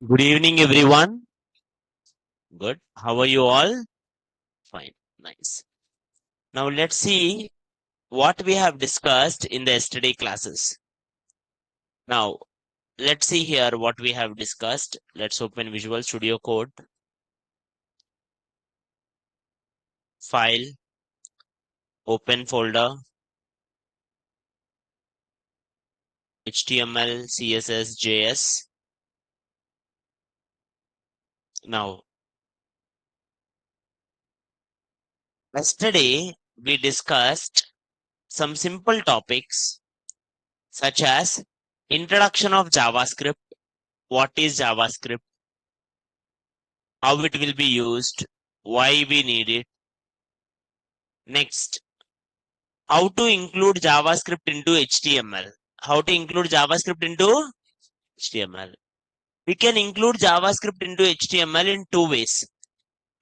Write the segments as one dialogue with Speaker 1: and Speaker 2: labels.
Speaker 1: Good evening, everyone. Good. How are you all? Fine. Nice. Now let's see what we have discussed in the yesterday classes. Now let's see here what we have discussed. Let's open Visual Studio Code, File, Open Folder, HTML, CSS, JS. Now, yesterday we discussed some simple topics such as introduction of JavaScript, what is JavaScript, how it will be used, why we need it. Next, how to include JavaScript into HTML. How to include JavaScript into HTML. We can include JavaScript into HTML in two ways.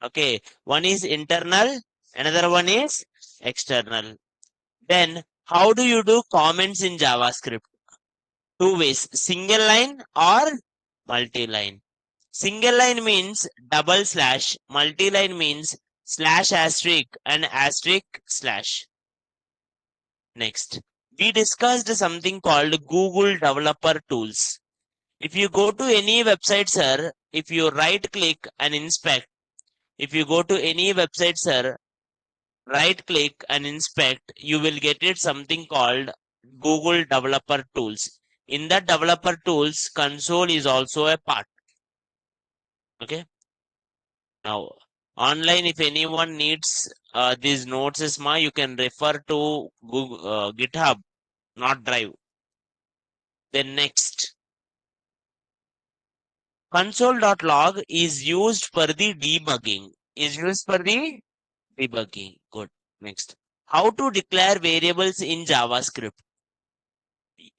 Speaker 1: Okay, one is internal, another one is external. Then, how do you do comments in JavaScript? Two ways, single line or multi-line. Single line means double slash, multi-line means slash asterisk and asterisk slash. Next, we discussed something called Google Developer Tools. If you go to any website, sir, if you right click and inspect, if you go to any website, sir, right click and inspect, you will get it something called Google Developer Tools. In that Developer Tools, console is also a part. Okay. Now, online, if anyone needs these notes, you can refer to Google, GitHub, not Drive. Then next, console.log is used for the debugging. Good. Next. How to declare variables in JavaScript?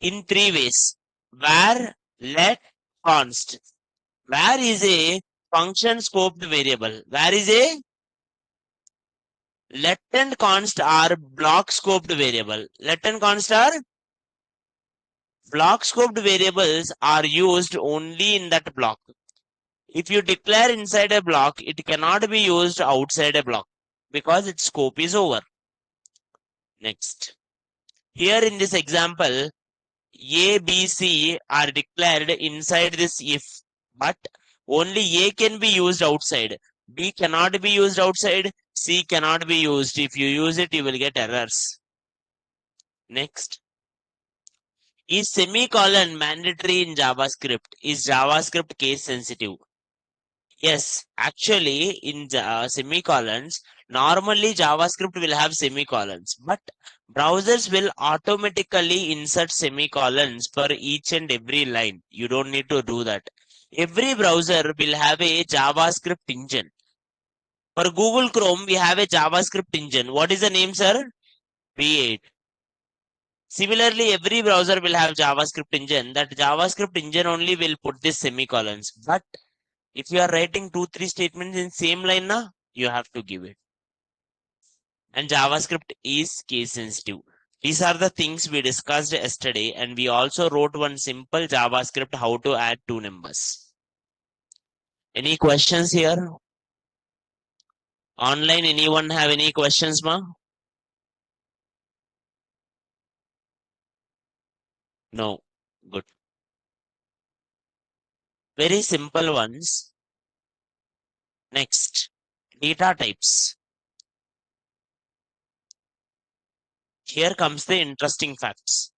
Speaker 1: In three ways. Var, let, const. Var is a function scoped variable. Var is a let and const are block scoped variable. Let and const are block scoped variables are used only in that block. If you declare inside a block, it cannot be used outside a block because its scope is over. Next. Here in this example, A, B, C are declared inside this if, but only A can be used outside. B cannot be used outside. C cannot be used. If you use it, you will get errors. Next. Is semicolon mandatory in JavaScript? Is JavaScript case sensitive? Yes, actually, in semicolons, normally JavaScript will have semicolons, but browsers will automatically insert semicolons for each and every line. You don't need to do that. Every browser will have a JavaScript engine. For Google Chrome, we have a JavaScript engine. What is the name, sir? V8. Similarly, every browser will have JavaScript engine. That JavaScript engine only will put this semicolons. But if you are writing 2-3 statements in same line, you have to give it. And JavaScript is case sensitive. These are the things we discussed yesterday, and we also wrote one simple JavaScript how to add two numbers. Any questions here? Online, anyone have any questions, ma? No. Good. Very simple ones. Next, data types. Here comes the interesting facts.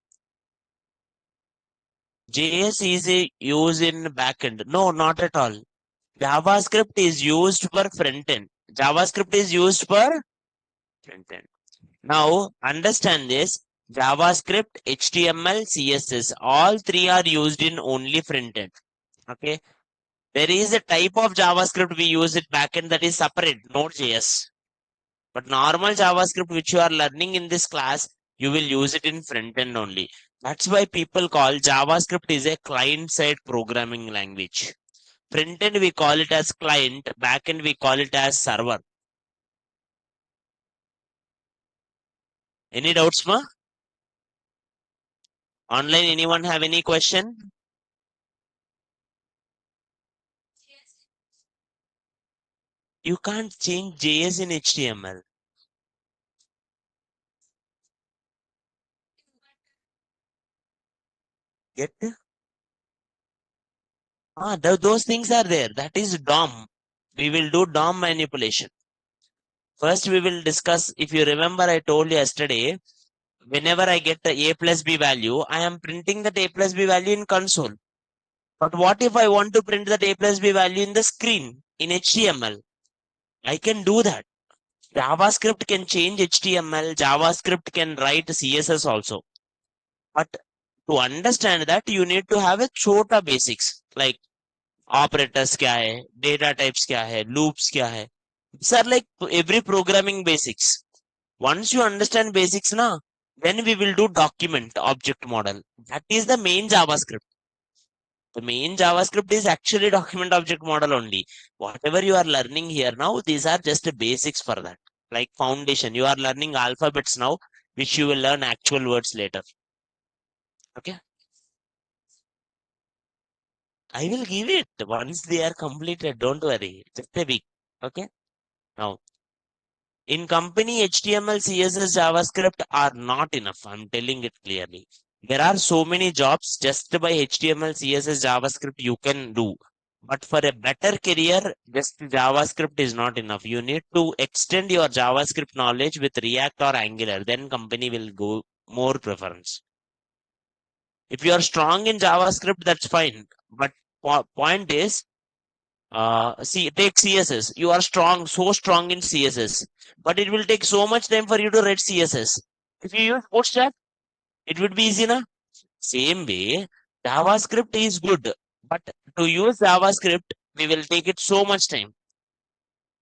Speaker 1: JS is used in backend. No, not at all. JavaScript is used for frontend. JavaScript is used for frontend. Now, understand this. JavaScript, HTML, CSS, all three are used in only frontend. Okay. There is a type of JavaScript we use it backend that is separate, Node.js. But normal JavaScript which you are learning in this class, you will use it in frontend only. That's why people call JavaScript is a client-side programming language. Frontend we call it as client, backend we call it as server. Any doubts, ma? Online, anyone have any question? You can't change JS in HTML. Get? Those things are there. That is DOM. We will do DOM manipulation. First, we will discuss. If you remember, I told you yesterday, whenever I get the A plus B value, I am printing that A plus B value in console. But what if I want to print that A plus B value in the screen in HTML? I can do that. JavaScript can change HTML. JavaScript can write CSS also. But to understand that, you need to have a chota basics like operators क्या है, data types क्या है, loops क्या है. These are like every programming basics. Once you understand basics now, then we will do document object model. That is the main JavaScript. The main JavaScript is actually document object model only. Whatever you are learning here now, these are just the basics for that. Like foundation, you are learning alphabets now, which you will learn actual words later. Okay. I will give it once they are completed. Don't worry. Just a week. Okay. Now, in company, HTML, CSS, JavaScript are not enough. I'm telling it clearly. There are so many jobs just by HTML, CSS, JavaScript you can do. But for a better career, just JavaScript is not enough. You need to extend your JavaScript knowledge with React or Angular. Then company will go more preference. If you are strong in JavaScript, that's fine. But point is, see, take CSS. You are strong, so strong in CSS, but it will take so much time for you to write CSS. If you use Bootstrap, it would be easy, na? Same way, JavaScript is good, but to use JavaScript, we will take it so much time.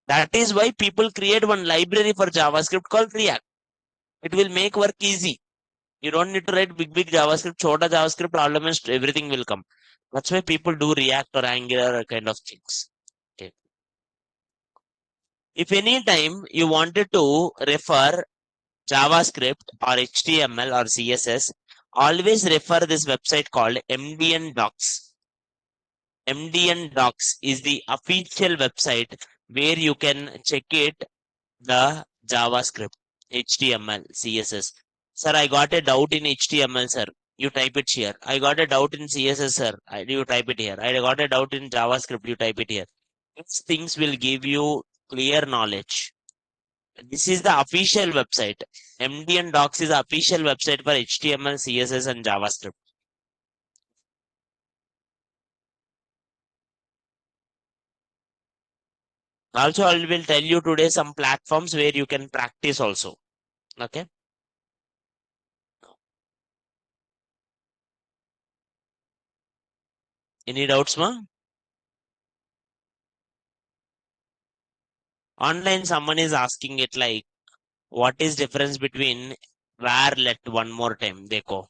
Speaker 1: That is why people create one library for JavaScript called React. It will make work easy. You don't need to write big JavaScript, chota JavaScript, almost everything will come. That's why people do React or Angular kind of things. Okay. If any time you wanted to refer JavaScript or HTML or CSS, always refer this website called MDN Docs. MDN Docs is the official website where you can check it, the JavaScript, HTML, CSS. Sir, I got a doubt in HTML, sir. You type it here. I got a doubt in CSS, sir. You type it here. I got a doubt in JavaScript. You type it here. These things will give you clear knowledge. This is the official website. MDN Docs is the official website for HTML, CSS, and JavaScript. Also, I will tell you today some platforms where you can practice also. Okay. Any doubts, ma? Online, someone is asking it like, what is difference between var let one more time? Dekho.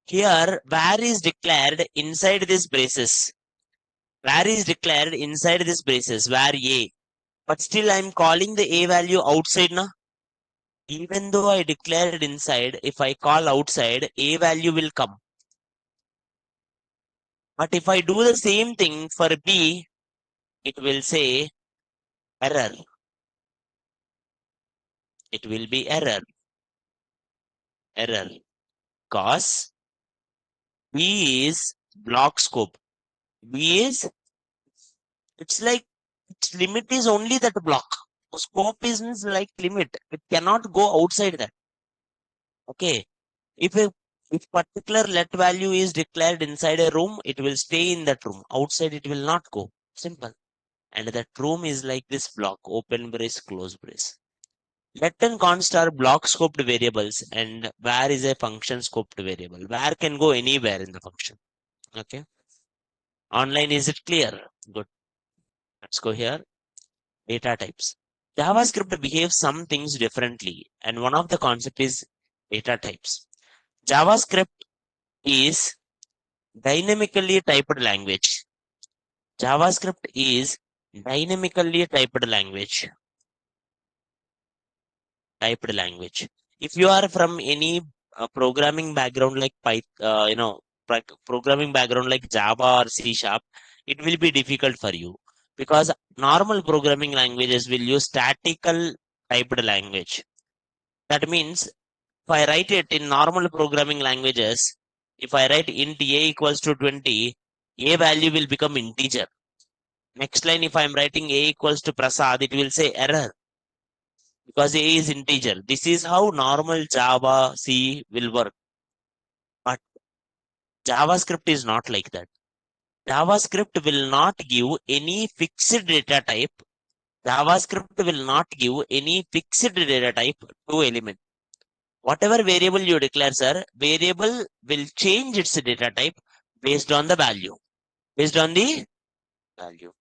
Speaker 1: Here, var is declared inside this braces. Var is declared inside this braces, var a. But still, I'm calling the a value outside, na? Even though I declared inside, if I call outside, a value will come. But if I do the same thing for b, it will say error. It will be error. Error. Because b is block scope. B is, it's like, its limit is only that block. Scope is like limit. It cannot go outside that. Okay. If a if particular let value is declared inside a room, it will stay in that room. Outside, it will not go. Simple. And that room is like this block, open brace, close brace. Let and const are block scoped variables, and var is a function scoped variable. Var can go anywhere in the function. Okay. Online, is it clear? Good. Let's go here. Data types. JavaScript behaves some things differently, and one of the concept is data types. JavaScript is dynamically typed language. JavaScript is dynamically typed language. Typed language. If you are from any programming background like Python, programming background like Java or C Sharp, it will be difficult for you. because normal programming languages will use statical typed language. That means if I write it in normal programming languages, if I write int a equals to 20, a value will become integer. Next line, if I'm writing a equals to Prasad, it will say error because a is integer. This is how normal Java, C will work. But JavaScript is not like that. JavaScript will not give any fixed data type. JavaScript will not give any fixed data type to element. Whatever variable you declare, sir, variable will change its data type based on the value. Based on the value.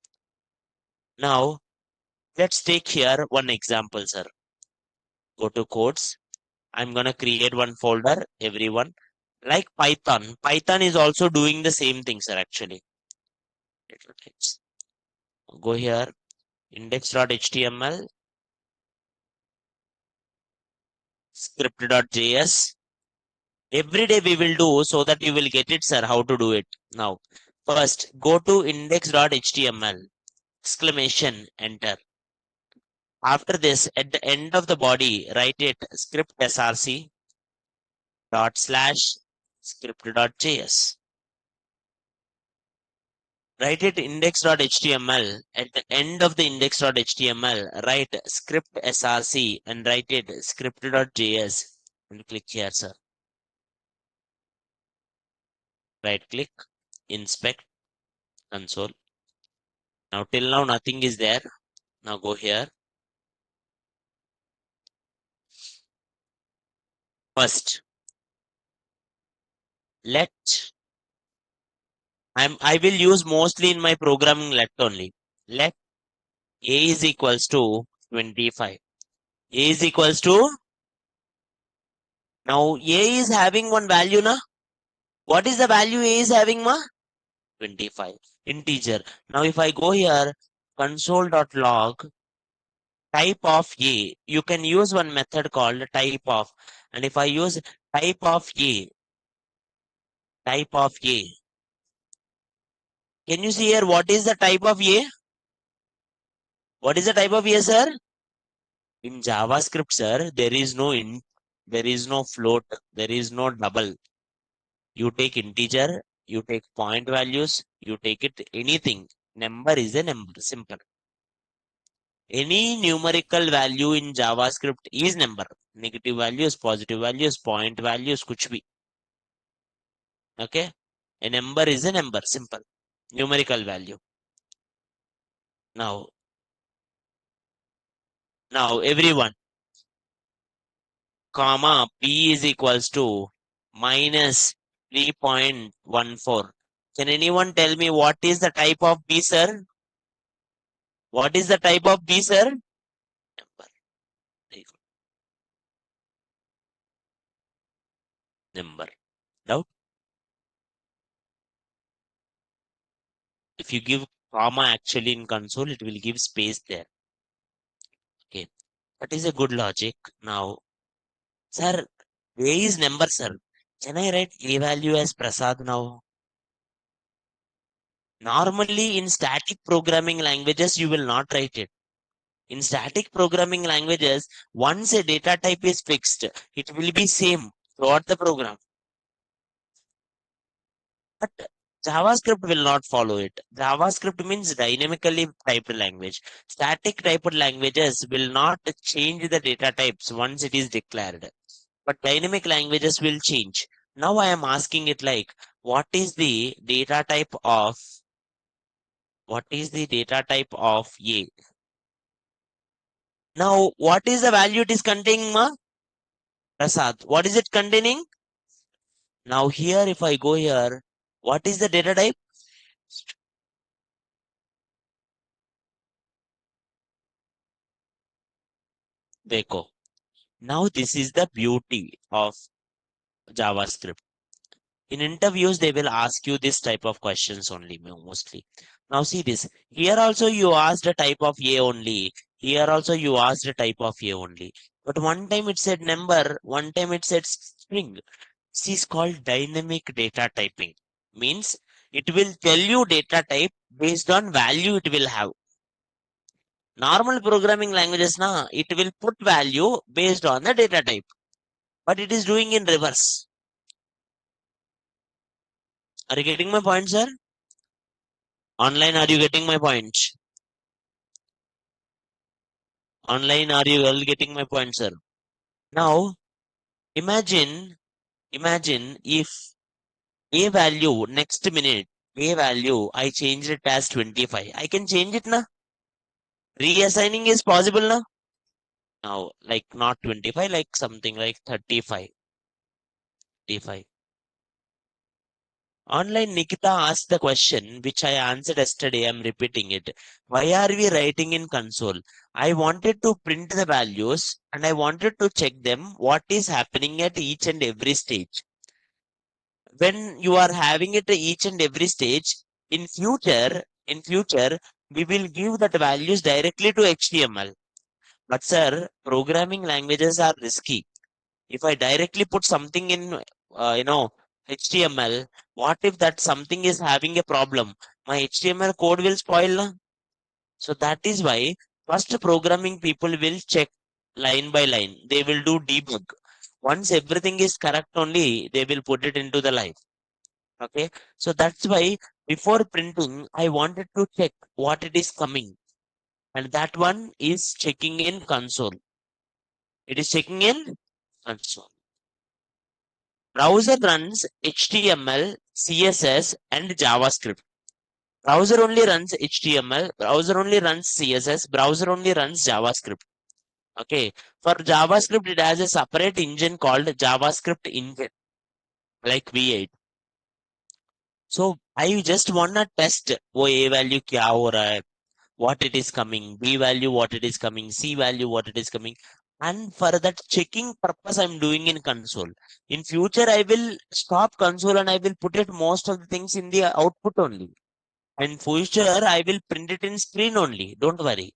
Speaker 1: Now, let's take here one example, sir. Go to codes. I'm going to create one folder, everyone. Like Python. Python is also doing the same thing, sir, actually. Let's go here, index.html, script.js. Every day we will do so that you will get it, sir, how to do it. Now, first, go to index.html, exclamation, enter. After this, at the end of the body, write it script src dot slash script.js. Write it index.html. At the end of the index.html, write script src and write it script.js and click here, sir. Right click, inspect, console. Now till now nothing is there. Now go here. First, let I will use mostly in my programming let only. Let a is equals to 25. A is equals to, now a is having one value na. What is the value a is having ma? 25. Integer. Now if I go here, console.log type of a, you can use one method called type of. And if I use type of a, can you see here what is the type of a? What is the type of a, sir? In JavaScript, sir, there is no int, there is no float, there is no double. You take integer, you take point values, you take it anything. Number is a number, simple. Any numerical value in JavaScript is number. Negative values, positive values, point values, kuch bhi. Okay? A number is a number, simple. Numerical value. Now everyone, comma p is equals to minus 3.14. Can anyone tell me what is the type of b, sir? What is the type of b, sir? Number. Number. Doubt? If you give comma actually in console, it will give space there. Okay. That is a good logic. Now, sir, a is number, sir. Can I write a value as Prasad now? Normally, in static programming languages, you will not write it. In static programming languages, once a data type is fixed, it will be same throughout the program. But JavaScript will not follow it. JavaScript means dynamically typed language. Static typed languages will not change the data types once it is declared. But dynamic languages will change. Now I am asking it like, what is the data type of A? Now, what is the value it is containing, ma? Prasad, what is it containing? Now here, if I go here, what is the data type? Deco. Now this is the beauty of JavaScript. In interviews, they will ask you this type of questions only, mostly. Now see this. Here also you asked a type of A only. Here also you asked a type of A only. But one time it said number, one time it said string. This is called dynamic data typing. Means it will tell you data type based on value it will have. Normal programming languages, it will put value based on the data type, but it is doing in reverse. Are you getting my point, sir? Online, are you getting my point? Online, are you all getting my point, sir? Now, imagine if a value next minute, a value I changed it as 25. I can change it now. Reassigning is possible now. Now, like not 25, like something like 35. 35. Online, Nikita asked the question which I answered yesterday. I'm repeating it. Why are we writing in console? I wanted to print the values and I wanted to check them what is happening at each and every stage. When you are having it at each and every stage, in future, we will give that values directly to HTML. But sir, programming languages are risky. If I directly put something in, HTML, what if that something is having a problem? My HTML code will spoil. Na? So that is why first programming people will check line by line. They will do debug. Once everything is correct only, they will put it into the live. Okay. So that's why before printing, I wanted to check what it is coming. And that one is checking in console. It is checking in console. Browser runs HTML, CSS, and JavaScript. Browser only runs HTML, browser only runs CSS, browser only runs JavaScript. Okay. For JavaScript, it has a separate engine called JavaScript engine, like V8. So I just wanna test वो A value क्या हो रहा है, what it is coming, B value what it is coming, C value what it is coming. And for that checking purpose, I'm doing in console. In future, I will stop console and I will put it most of the things in the output only. And future, I will print it in screen only. Don't worry.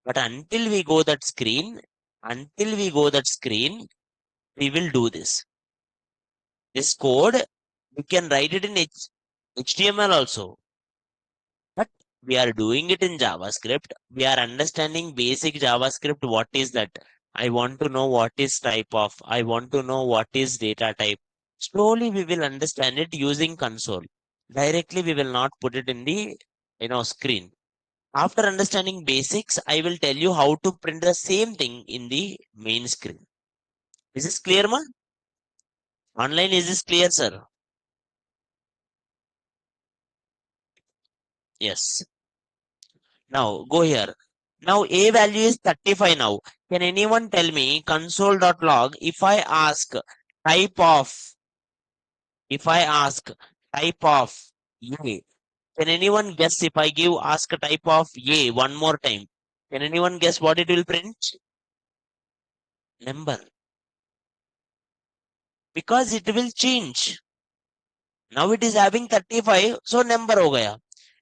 Speaker 1: But until we go that screen, we will do this. This code, we can write it in HTML also. But we are doing it in JavaScript. We are understanding basic JavaScript. What is that? I want to know what is type of. I want to know what is data type. Slowly we will understand it using console. Directly we will not put it in the screen. After understanding basics, I will tell you how to print the same thing in the main screen. Is this clear, ma? Online, is this clear, sir? Yes. Now go here. Now A value is 35 now. Can anyone tell me console.log type of, if I ask type of A, can anyone guess if I give ask type of A one more time? Can anyone guess what it will print? Number. Because it will change. Now it is having 35, so number ho gaya.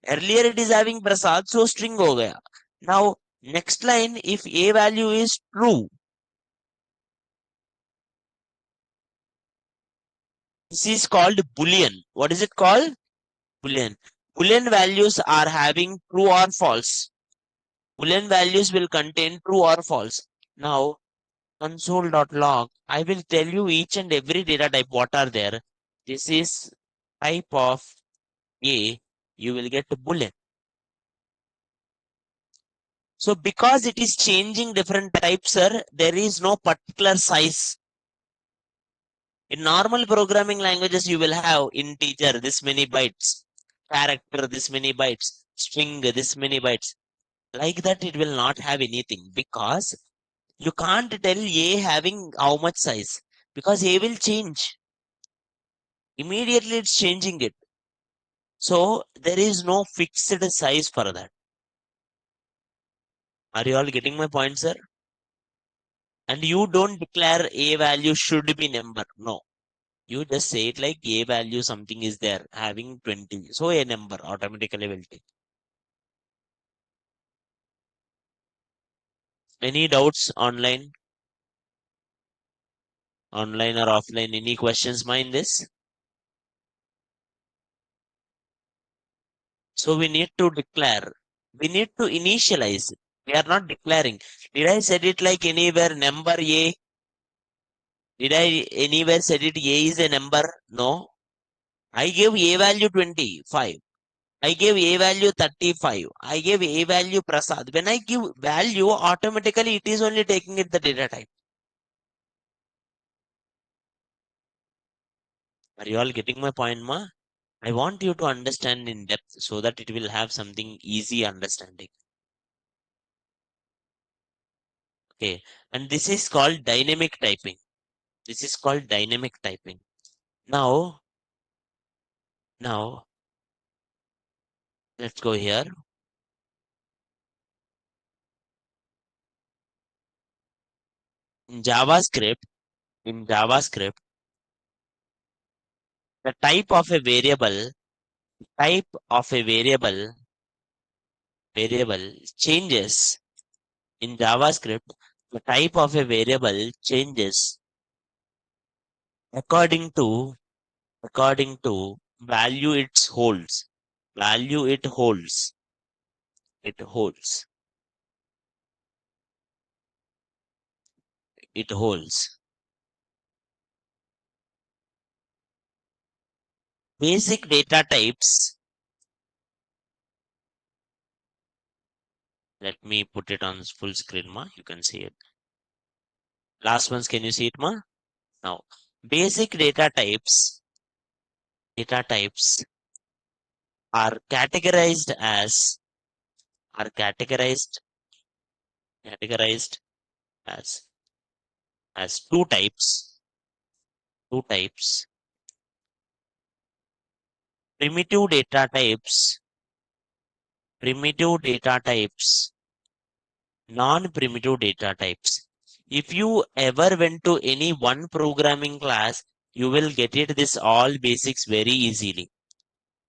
Speaker 1: Earlier it is having Prasad, so string ho gaya. Now next line, if A value is true, this is called Boolean. What is it called? Boolean. Boolean values are having true or false. Boolean values will contain true or false. Now console.log, I will tell you each and every data type what are there. This is type of A. You will get Boolean. So because it is changing different types, sir, there is no particular size. In normal programming languages, you will have integer this many bytes, character this many bytes, string this many bytes. Like that, it will not have anything because you can't tell A having how much size because A will change. Immediately, it's changing it. So there is no fixed size for that. Are you all getting my point, sir? And you don't declare A value should be number. No. You just say it like A value something is there having 20. So a number automatically will take. Any doubts online? Online or offline? Any questions mind this? So we need to declare. We need to initialize. We are not declaring. Did I set it like anywhere number A? Did I anywhere set it A is a number? No. I gave A value 25. I gave A value 35. I gave A value Prasad. When I give value, automatically it is only taking it the data type. Are you all getting my point, ma? I want you to understand in depth so that it will have something easy understanding. Okay. And this is called dynamic typing. This is called dynamic typing. Now, let's go here. In JavaScript, in JavaScript, the type of a variable changes. In JavaScript, the type of a variable changes according to value it holds. Value it holds. It holds. It holds. Basic data types. Let me put it on full screen, ma. You can see it. Last ones, can you see it, ma? Now, basic data types are categorized are categorized as two types. Two types. Primitive data types. Primitive data types. Non-primitive data types. If you ever went to any one programming class, you will get it this all basics very easily.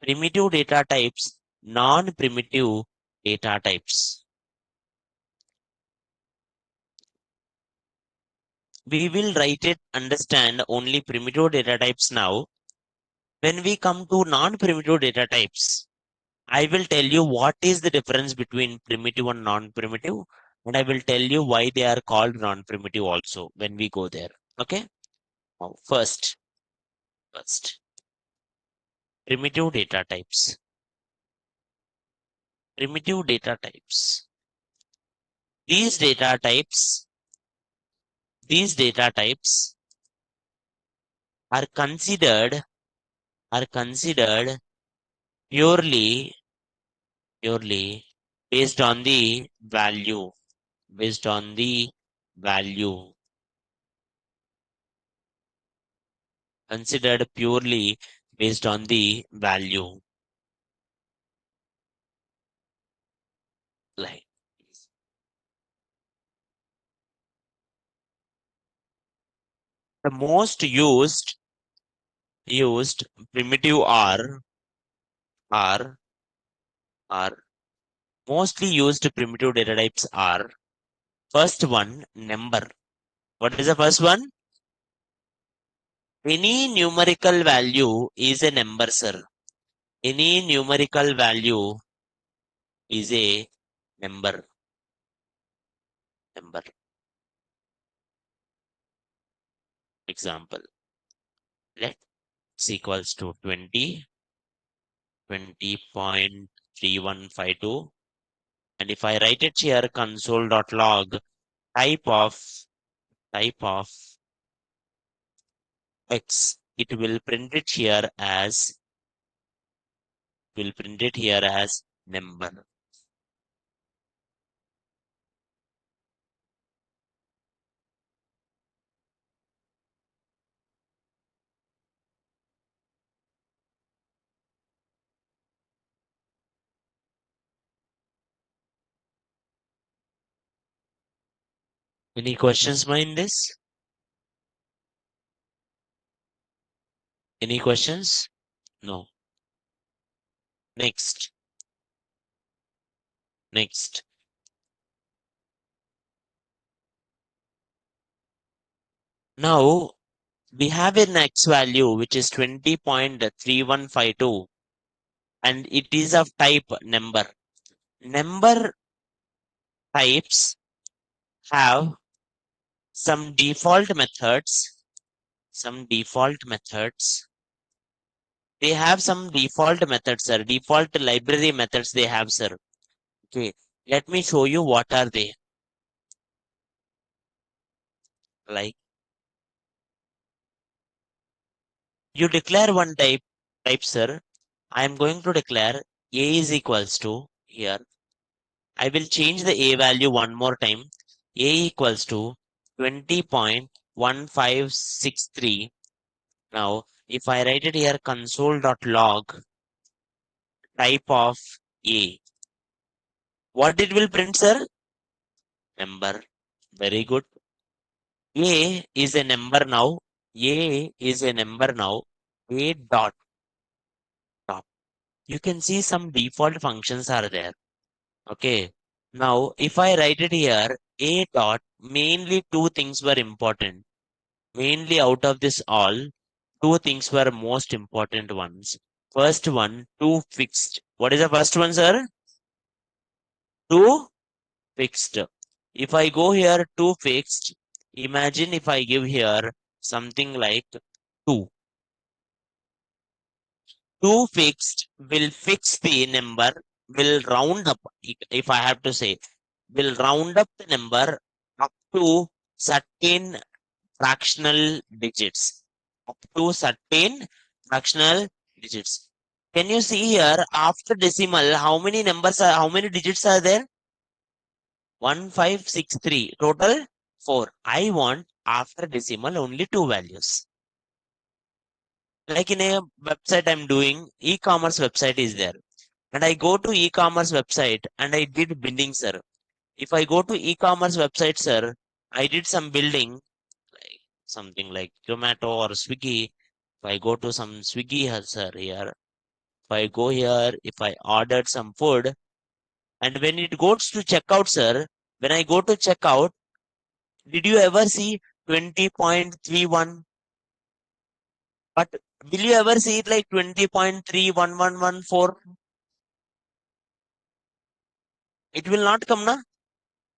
Speaker 1: Primitive data types, non-primitive data types. We will write it, understand only primitive data types now. When we come to non-primitive data types, I will tell you what is the difference between primitive and non-primitive, and I will tell you why they are called non-primitive also when we go there. Okay? Now, first, primitive data types. Primitive data types. These data types, these data types are considered purely based on the value, based on the value, considered purely based on the value. Like the most used primitive are are mostly used primitive data types are first one number. What is the first one? Any numerical value is a number, sir. Any numerical value is a number. Number. Example. Let's equals to 20, 20.3152. And if I write it here, console.log type of x, it will print it here as number. Any questions mind this? Any questions? No. Next. Now we have an x value which is 20.3152 and it is of type number. Number types have some default methods. They have some default methods, sir. Default library methods they have, sir. Okay. Let me show you what are they. Like you declare one type, sir. I am going to declare A is equals to here. I will change the A value one more time. A equals to 20.1563. Now, if I write it here, console.log type of A, what it will print, sir? Number. Very good. A is a number now. A is a number now. A dot top. You can see some default functions are there. Okay. Now, if I write it here, A dot, mainly two things were important. Mainly out of this all, two things were most important ones. First one, two fixed. What is the first one, sir? Two fixed. If I go here, two fixed, imagine if I give here something like 2. 2 fixed will fix the number, will round up, if I have to say, will round up the number up to certain fractional digits. Up to certain fractional digits. Can you see here after decimal how many digits are there? 1563. Total 4. I want after decimal only two values. Like in a website I'm doing, e-commerce website is there. And I go to e-commerce website and I did billing, sir. If I go to e-commerce website, sir, I did some building, like something like Zomato or Swiggy. If I go to some Swiggy, sir, here, if I go here, if I ordered some food, and when it goes to checkout, sir, when I go to checkout, did you ever see 20.31? But will you ever see it like 20.31114? It will not come, na?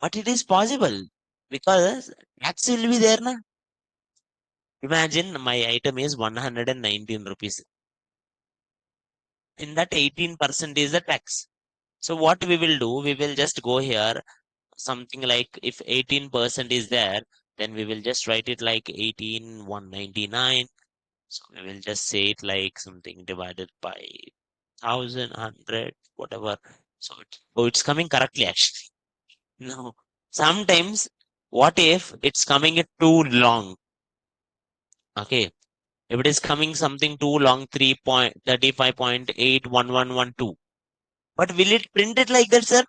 Speaker 1: But it is possible because tax will be there, na? Imagine my item is 119 rupees. In that 18% is the tax. So what we will do, we will just go here, something like if 18% is there, then we will just write it like 18,199. So we will just say it like something divided by 1,100, whatever. So it's coming correctly actually. No. Sometimes what if it's coming it too long? Okay. If it is coming something too long, 3.35.81112. But will it print it like that, sir?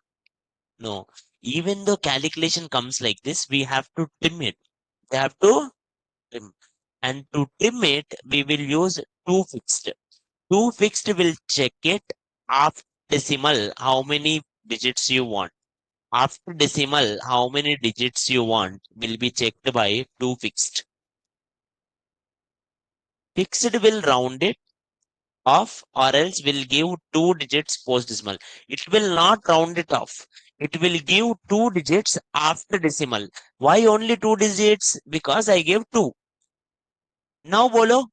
Speaker 1: No. Even though calculation comes like this, we have to trim it. We have to trim. And to trim it, we will use two fixed. Two fixed will check it after decimal, how many digits you want. After decimal, how many digits you want will be checked by two fixed. Fixed will round it off or else will give two digits post decimal. It will not round it off. It will give two digits after decimal. Why only two digits? Because I gave two. Now bolo,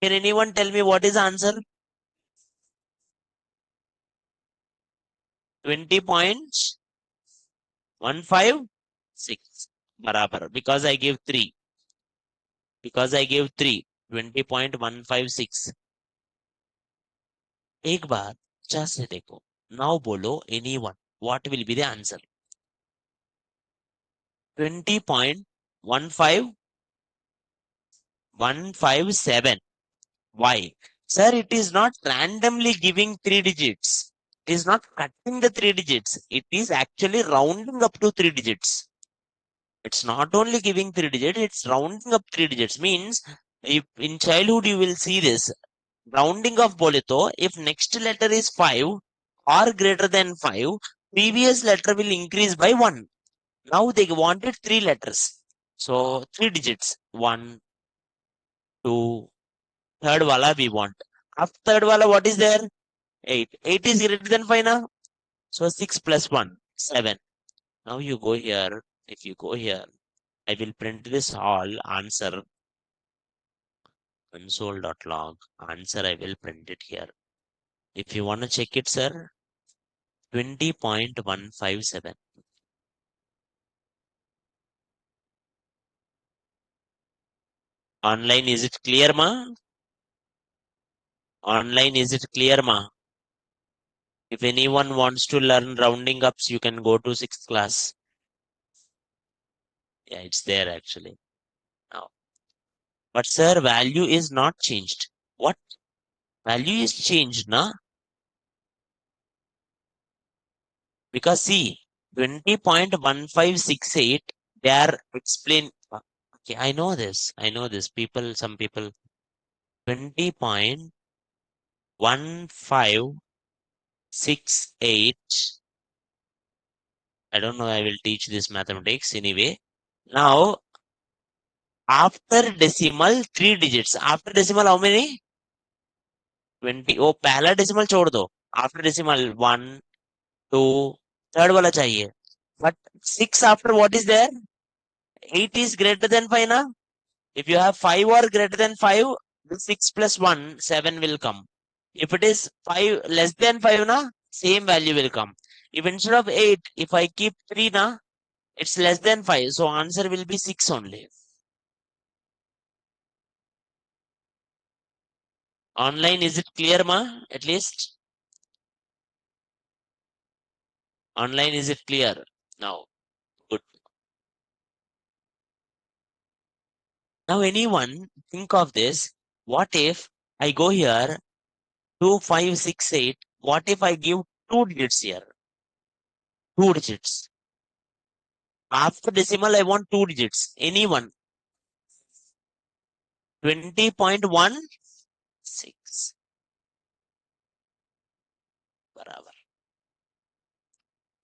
Speaker 1: can anyone tell me what is the answer? 20.156. Barabar. Because I gave 3. Because I gave 3. 20.156. एक बार just से देखो. Now bolo anyone. What will be the answer? 20.157. Why? Sir, it is not randomly giving 3 digits. It is not cutting the 3 digits. It is actually rounding up to 3 digits. It's not only giving 3 digits, it's rounding up 3 digits. Means, if in childhood you will see this, rounding of bolito, if next letter is 5 or greater than 5, previous letter will increase by 1. Now they wanted 3 letters. So 3 digits. 1, 2, third wala we want. After third wala, what is there? 8. 8 is greater than 5 now. So 6 plus 1, 7. Now you go here. If you go here, I will print this all answer console.log answer. I will print it here. If you want to check it, sir, 20.157. Online, is it clear, ma? Online, is it clear, ma? If anyone wants to learn rounding ups, you can go to 6th class. Yeah, it's there actually. Now, but sir, value is not changed. What? Value is changed, na? Because see, 20.1568, they are explain. Okay, I know this. I know this. People, some people, 20.1568. I don't know. I will teach this mathematics anyway. Now, after decimal, 3 digits. After decimal, how many? 20. Oh, पहला decimal छोड़ दो. After decimal, 1, 2, third वाला चाहिए. But 6 after what is there? 8 is greater than 5, na? If you have 5 or greater than 5, the 6 plus 1, 7 will come. If it is 5 less than 5, na, same value will come. If instead of 8, if I keep 3, na, it's less than 5. So answer will be 6 only. Online, is it clear, ma? At least online, is it clear? Now, good. Now, anyone think of this? What if I go here 2568? What if I give 2 digits here? 2 digits. After decimal, I want 2 digits. Anyone? 20.16. Barabar.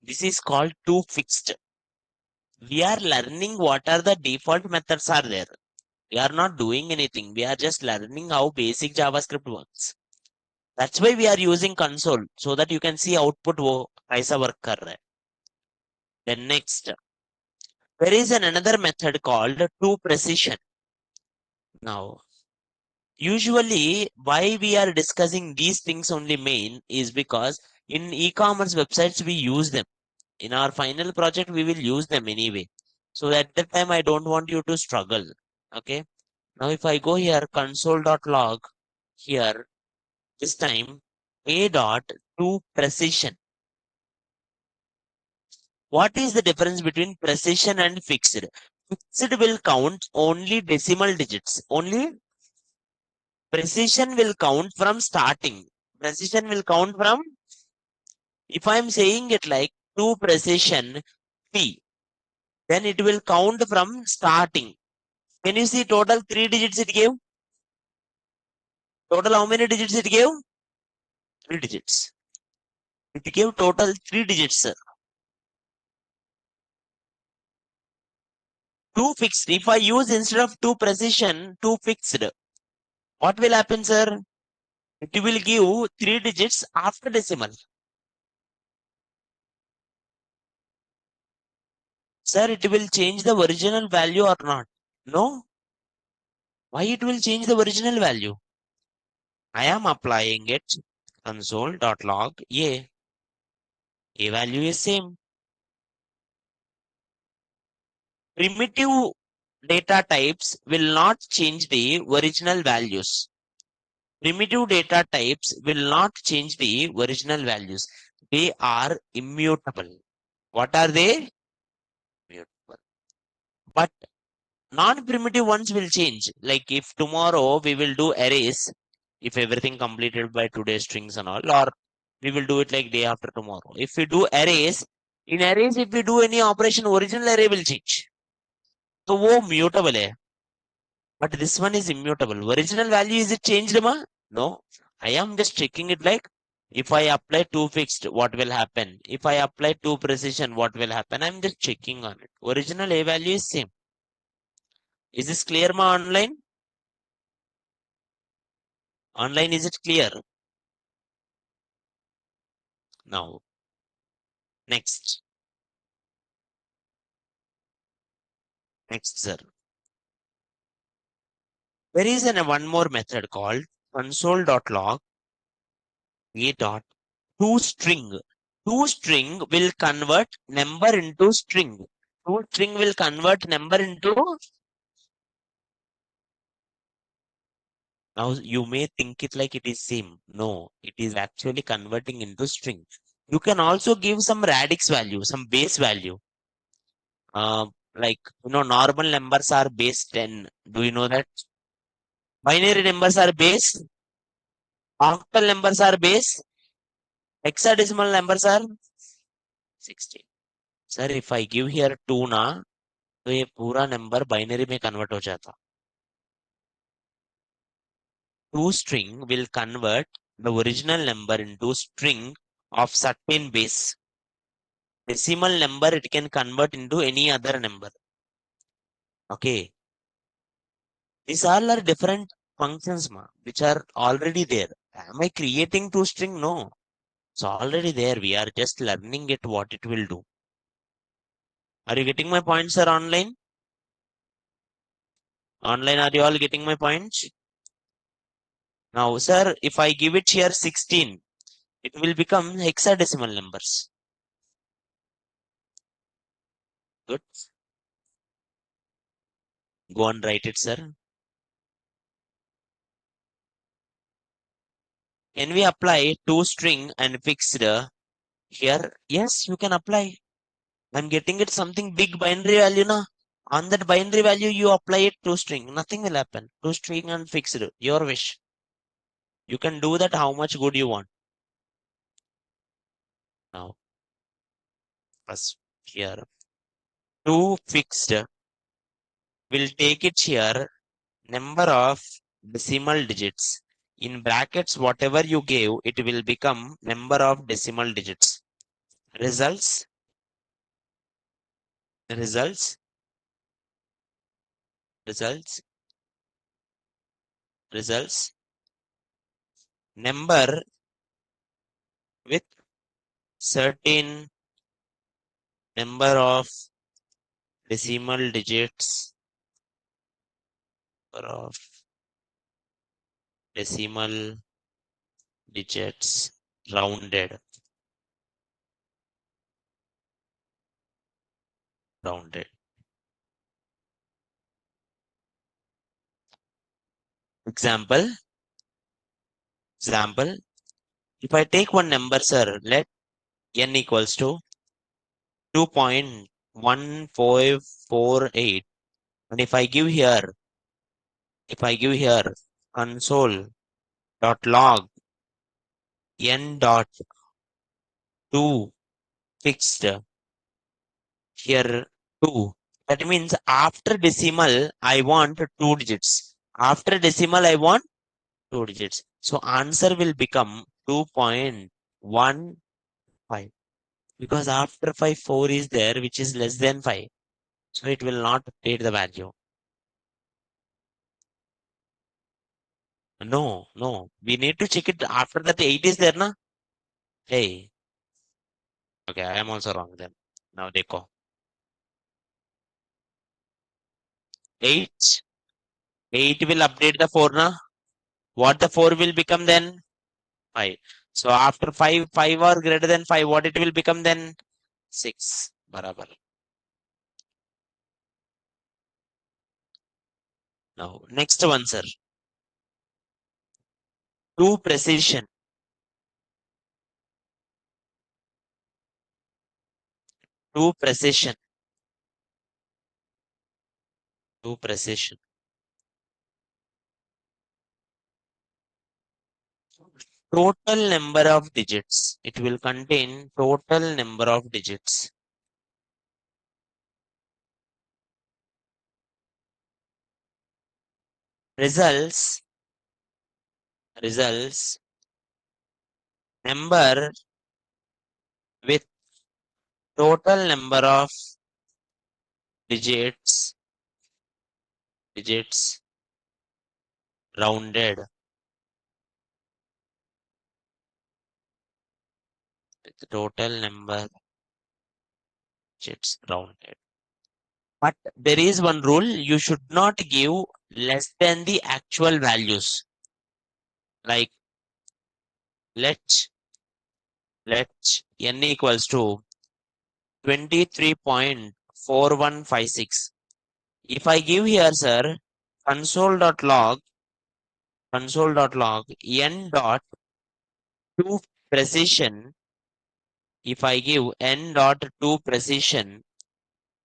Speaker 1: This is called two fixed. We are learning what are the default methods are there. We are not doing anything. We are just learning how basic JavaScript works. That's why we are using console so that you can see output wo kaisa work kar raha hai. Then next, there is another method called to precision. Now, usually why we are discussing these things only main is because in e-commerce websites we use them. In our final project we will use them anyway. So at that time I don't want you to struggle. Okay. Now if I go here console.log here, this time a dot to precision. What is the difference between precision and fixed? Fixed will count only decimal digits. Only precision will count from starting. Precision will count from, if I am saying it like to precision P, then it will count from starting. Can you see total 3 digits it gave? Total how many digits it gave? 3 digits. It gave total 3 digits, sir. Two fixed. If I use instead of two precision, two fixed, what will happen, sir? It will give 3 digits after decimal. Sir, it will change the original value or not? No. Why it will change the original value? I am applying it console.log a. A value is same. Primitive data types will not change the original values. Primitive data types will not change the original values. They are immutable. What are they? Immutable. But non-primitive ones will change. Like if tomorrow we will do arrays, if everything completed by today's strings and all, or we will do it like day after tomorrow. If we do arrays, in arrays, if we do any operation, original array will change. So वो mutable है. But this one is immutable. Original value, is it changed, ma? No. I am just checking it like, if I apply two fixed, what will happen? If I apply two precision, what will happen? I'm just checking on it. Original A value is same. Is this clear, ma, online? Online, is it clear? Now, next. Next, sir. There is one more method called console.log a dot toString. ToString will convert number into string. ToString will convert number into. Now you may think it like it is same. No, it is actually converting into string. You can also give some radix value, some base value. Like normal numbers are base 10. Do you know that? Binary numbers are base. Octal numbers are base. Hexadecimal numbers are 16. Sir, if I give here 2 ना, तो ये पूरा number binary में convert हो जाता. ToString will convert the original number into string of certain base. Decimal number it can convert into any other number. Okay. These all are different functions which are already there. Am I creating ToString? No. It's already there. We are just learning it what it will do. Are you getting my points, sir, online? Online, are you all getting my points? Now, sir, if I give it here 16, it will become hexadecimal numbers. Good. Go and write it, sir. Can we apply ToString and fixed here? Yes, you can apply. I'm getting it something big binary value na. On that binary value, you apply it ToString. Nothing will happen. ToString and fixed. Your wish. You can do that how much good you want. Now, first here. To fixed will take it here number of decimal digits. In brackets, whatever you gave, it will become number of decimal digits. Results, results, results, results. Number with certain number of decimal digits, number of decimal digits rounded, rounded. Example, example. If I take one number, sir, let n equals to 2.1548, and if I give here console dot log n dot 2 fixed here 2, that means after decimal I want 2 digits. After decimal I want 2 digits. So answer will become 2.15, because after 5 4 is there which is less than 5. So it will not update the value. No, no. We need to check it after that 8 is there, na? Hey. Okay, I am also wrong then. Now dekho. 8. 8 will update the 4, na? What the 4 will become then? 5. So after 5, 5 or greater than 5, what it will become then? 6. Barabar. Now, next one, sir. To precision. To precision. To precision. Total number of digits. It will contain total number of digits. Results. Results. Number with total number of digits. Digits rounded. With total number digits rounded. But there is one rule, you should not give less than the actual values. Like let n equals to 23.4156. If I give here, sir, console.log n dot to precision, if I give n dot to precision,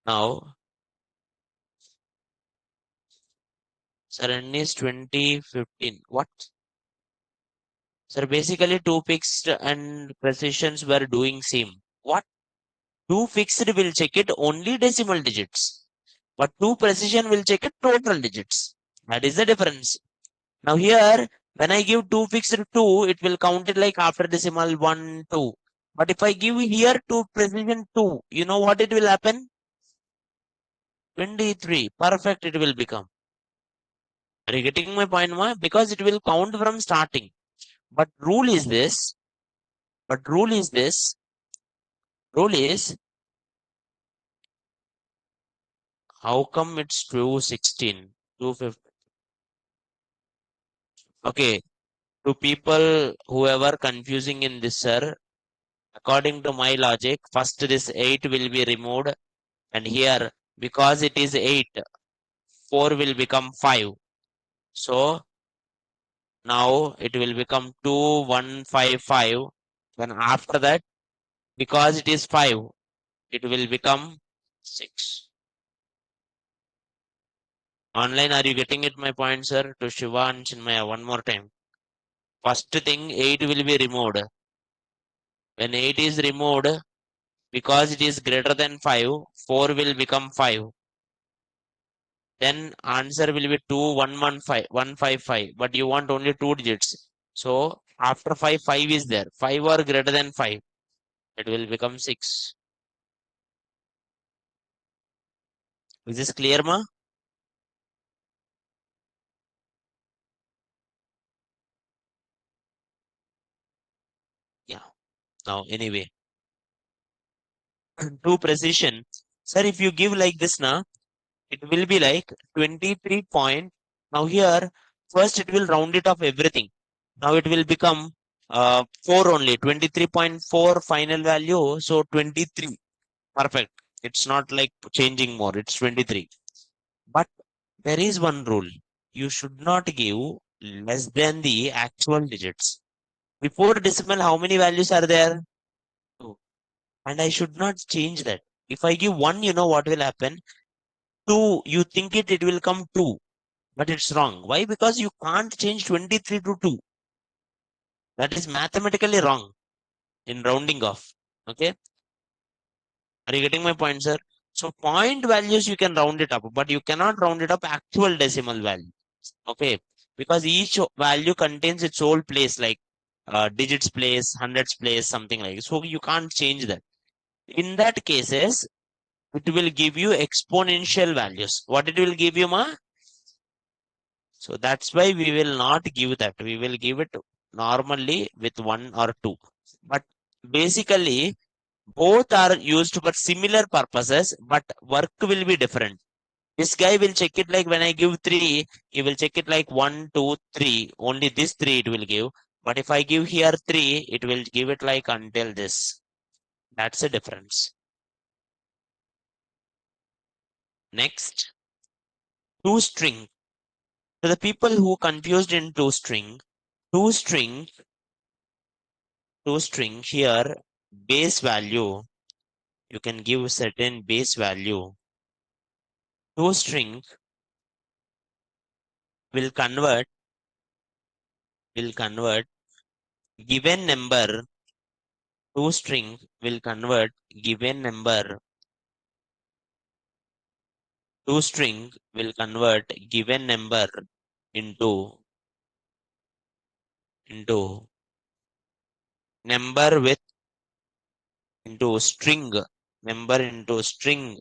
Speaker 1: now, sir, n is 2015. What? Sir, basically two fixed and precisions were doing same. What? Two fixed will check it only decimal digits, but two precision will check it total digits. That is the difference. Now here, when I give two fixed 2, it will count it like after decimal 1, 2. But if I give here two precision 2, you know what it will happen? 23. Perfect it will become. Are you getting my point, ma? Because it will count from starting. But rule is this. But rule is this. Rule is, how come it's 216? 250. Okay. To people whoever confusing in this, sir, according to my logic, first this 8 will be removed. And here, because it is 8, 4 will become 5. So now it will become 2155. Then after that, because it is 5, it will become 6. Online, are you getting it, my point, sir? To Shiva and Chinmaya, one more time. First thing, 8 will be removed. When 8 is removed, because it is greater than 5, 4 will become 5. Then answer will be 2115155, but you want only two digits. So after 5, 5 is there. 5 or greater than 5, it will become 6. Is this clear, ma? Yeah. Now, anyway, to precision. Sir, if you give like this now, it will be like 23 point. Now here, first it will round it off everything. Now it will become 4 only, 23.4 final value. So 23. Perfect. It's not like changing more. It's 23. But there is one rule. You should not give less than the actual digits. Before decimal, how many values are there? 2. And I should not change that. If I give 1, you know what will happen? 2, you think it will come 2. But it's wrong. Why? Because you can't change 23 to 2. That is mathematically wrong in rounding off. Okay. Are you getting my point, sir? So point values you can round it up, but you cannot round it up actual decimal value. Okay. Because each value contains its own place, like digits place, hundreds place, something like. So you can't change that. In that cases, it will give you exponential values. What it will give you, ma? So that's why we will not give that. We will give it normally with 1 or 2. But basically, both are used for similar purposes, but work will be different. This guy will check it like when I give 3, he will check it like 1, 2, 3. Only this 3 it will give. But if I give here 3, it will give it like until this. That's the difference. Next, toString. To the people who confused in toString, toString here, base value, you can give certain base value. ToString will convert given number. ToString will convert given number. ToString will convert given number into number with into string number into string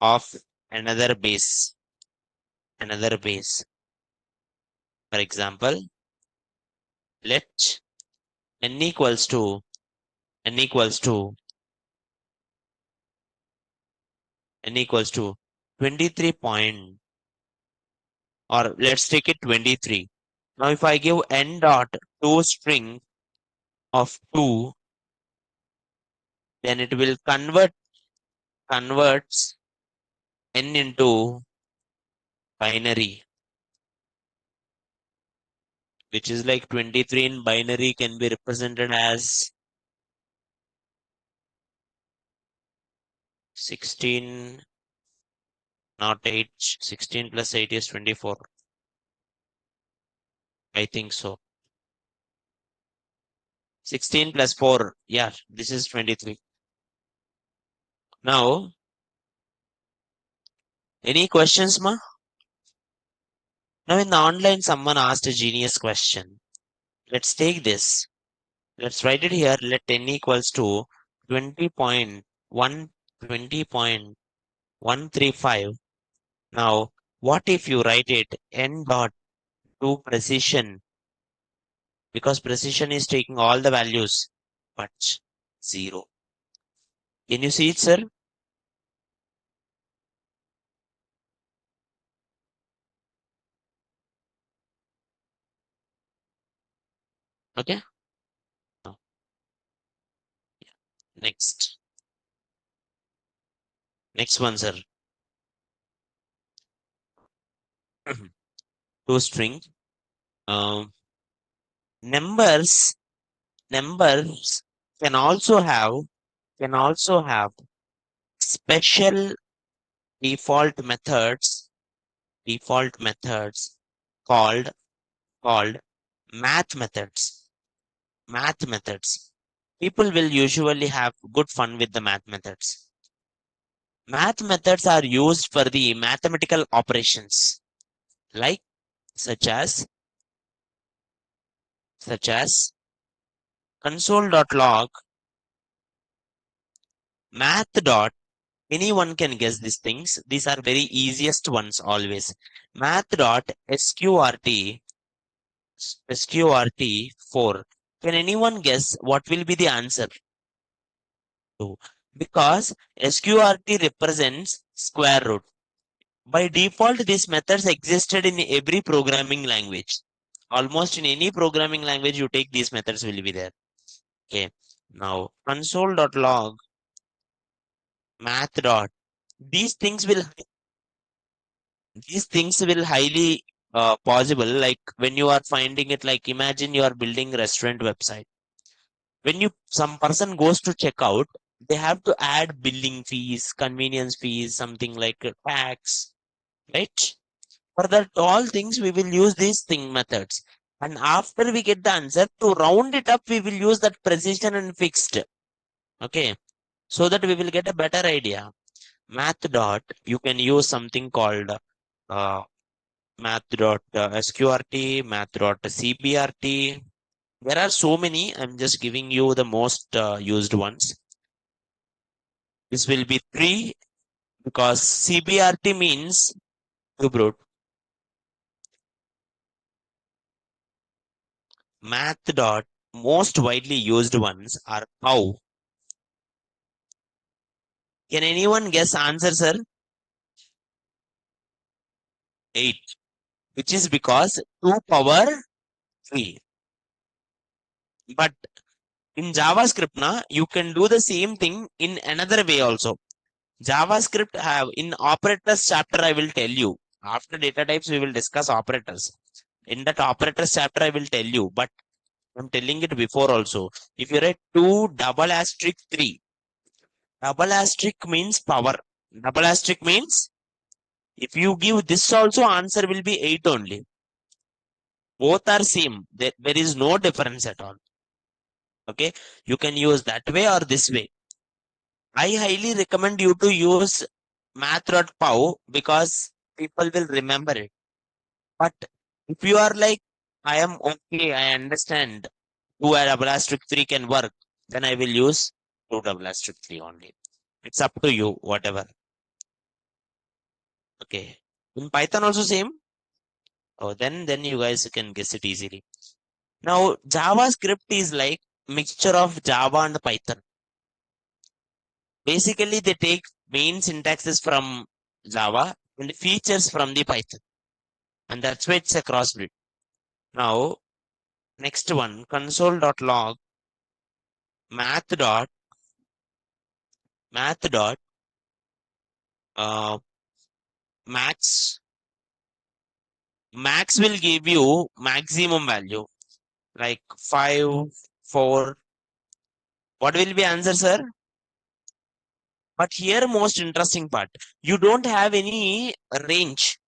Speaker 1: of another base. For example, let n equals to n equals to n equals to 23 point, or let's take it 23. Now if I give n dot to string of 2, then it will converts n into binary, which is like 23 in binary can be represented as 16, not 8. 16 plus 8 is 24. I think so. 16 plus 4. Yeah, this is 23. Now, any questions, ma? Now in the online, someone asked a genius question. Let's take this. Let's write it here. Let n equals to 20.1, 20.135. Now, what if you write it n dot to precision? Because precision is taking all the values, but 0. Can you see it, sir? Okay. Now, next. Next one, sir. To string. Um, numbers numbers can also have special default methods called called math methods. Math methods. People will usually have good fun with the math methods. Math methods are used for the mathematical operations, like such as console.log, math dot. Anyone can guess these things. These are very easiest ones always. Math dot sqrt 4. Can anyone guess what will be the answer? 2. Because sqrt represents square root. By default, these methods existed in every programming language. Almost in any programming language you take, these methods will be there. Okay. Now console.log math dot. These things will highly possible, like when you are finding it, like imagine you are building restaurant website. When some person goes to check out, they have to add billing fees, convenience fees, something like tax, right? For that all things we will use these thing methods, and after we get the answer, to round it up we will use that precision and fixed. Okay, so that we will get a better idea. Math dot, you can use something called math.sqrt, math.cbrt. There are so many. I'm just giving you the most used ones. This will be 3 because cbrt means cube root. Math dot, most widely used ones are how. Can anyone guess answer, sir? 8, which is because 2 power 3. But in JavaScript, you can do the same thing in another way also. JavaScript have in operators chapter, I will tell you. After data types, we will discuss operators. In that operators chapter, I will tell you, but I'm telling it before also. If you write 2 double asterisk 3, double asterisk means power. Double asterisk means if you give this also, answer will be 8 only. Both are same. There is no difference at all. Okay, you can use that way or this way. I highly recommend you to use math.pow because people will remember it. But if you are like, I am okay, I understand 2 double asterisk 3 can work, then I will use 2 double asterisk 3 only. It's up to you, whatever. Okay. In Python also same. Oh, then you guys can guess it easily. Now JavaScript is like mixture of Java and Python. Basically, they take main syntaxes from Java and features from the Python. And that's why it's a crossbreed. Now, next one, console.log math dot uh, max. Max will give you maximum value like 5, 4. What will be answer, sir? But here, most interesting part, you don't have any range.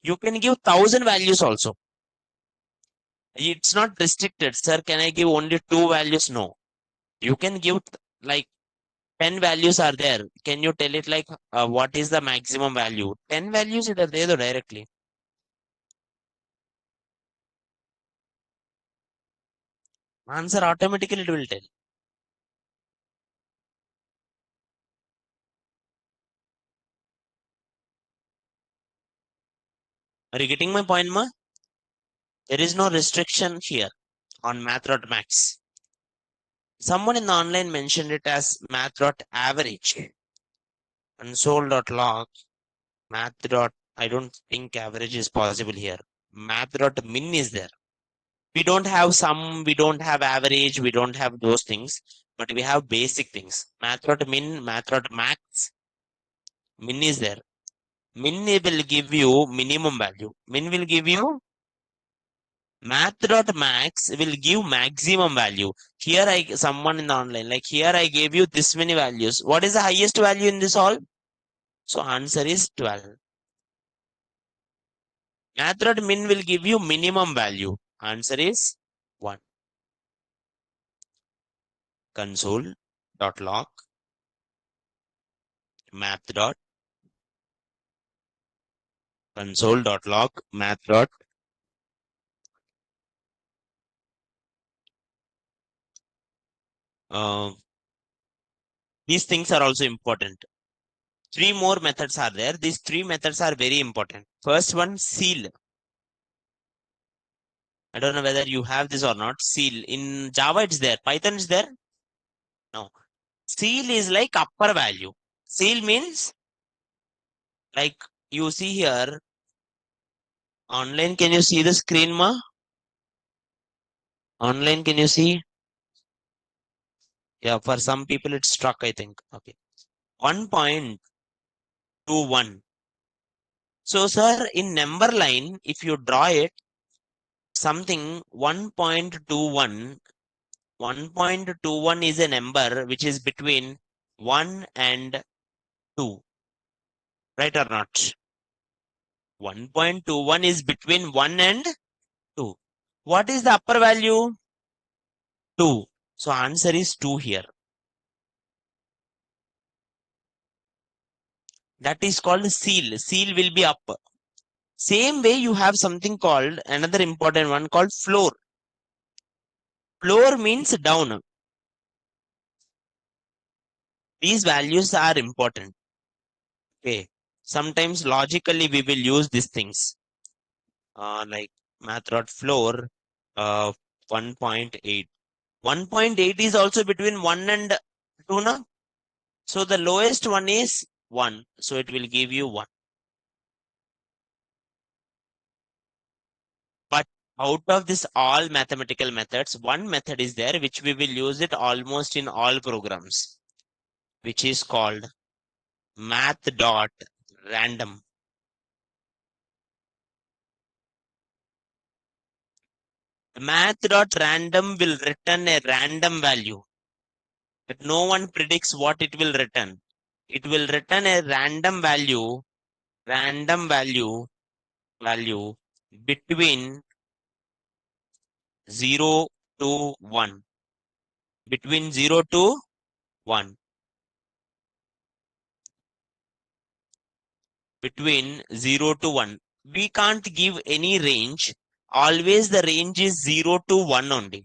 Speaker 1: You can give 1,000 values also. It's not restricted, sir. Can I give only 2 values? No. You can give like 10 values are there. Can you tell it like what is the maximum value? 10 values it दे दो directly. Answer automatically it will tell. Are you getting my point, ma? There is no restriction here on math.max. Someone in the online mentioned it as math.average. Console.log math. I don't think average is possible here. Math.min is there. We don't have sum, we don't have average, we don't have those things, but we have basic things. Math.min, math.max, min is there. Min will give you minimum value. Min will give you math.max will give maximum value. Here someone in the online, like here I gave you this many values. What is the highest value in this all? So answer is 12. Math.min will give you minimum value. Answer is 1. Console.log math. Console.log math. These things are also important. 3 more methods are there. These 3 methods are very important. First one, ceil. I don't know whether you have this or not. Ceil. In Java, it's there. Python is there? No. Ceil is like upper value. Ceil means like you see here online. Can you see the screen, ma? Online, can you see? Yeah, for some people it's struck, I think. Okay. 1.21. So, sir, in number line, if you draw it, something 1.21. 1.21 is a number which is between 1 and 2. Right or not? 1.21 is between 1 and 2. What is the upper value? 2. So answer is 2 here. That is called ceil. Ceil will be up. Same way you have something called, another important one called floor. Floor means down. These values are important. Okay. Sometimes logically we will use these things. Like math.floor 1.8. 1.8 is also between 1 and 2, na? So the lowest one is 1. So it will give you 1. But out of this all mathematical methods, one method is there which we will use it almost in all programs, which is called math.random. Math.random will return a random value, but no one predicts what it will return. It will return a random value between 0 to 1. Between 0 to 1. Between 0 to 1. We can't give any range. Always the range is 0 to 1 only.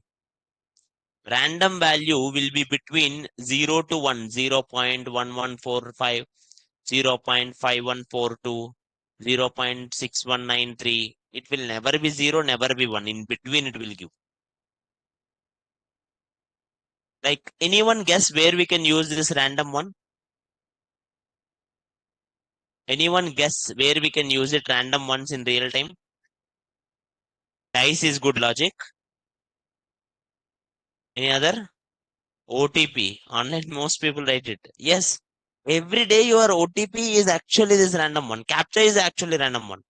Speaker 1: Random value will be between 0 to 1, 0.1145, 0.5142, 0.6193. It will never be 0, never be 1. In between it will give. Like anyone guess where we can use this random one? Anyone guess where we can use it random ones in real time? Dice is good logic. Any other? OTP. Online, most people write it. Yes. Every day your OTP is actually this random one. Captcha is actually random one.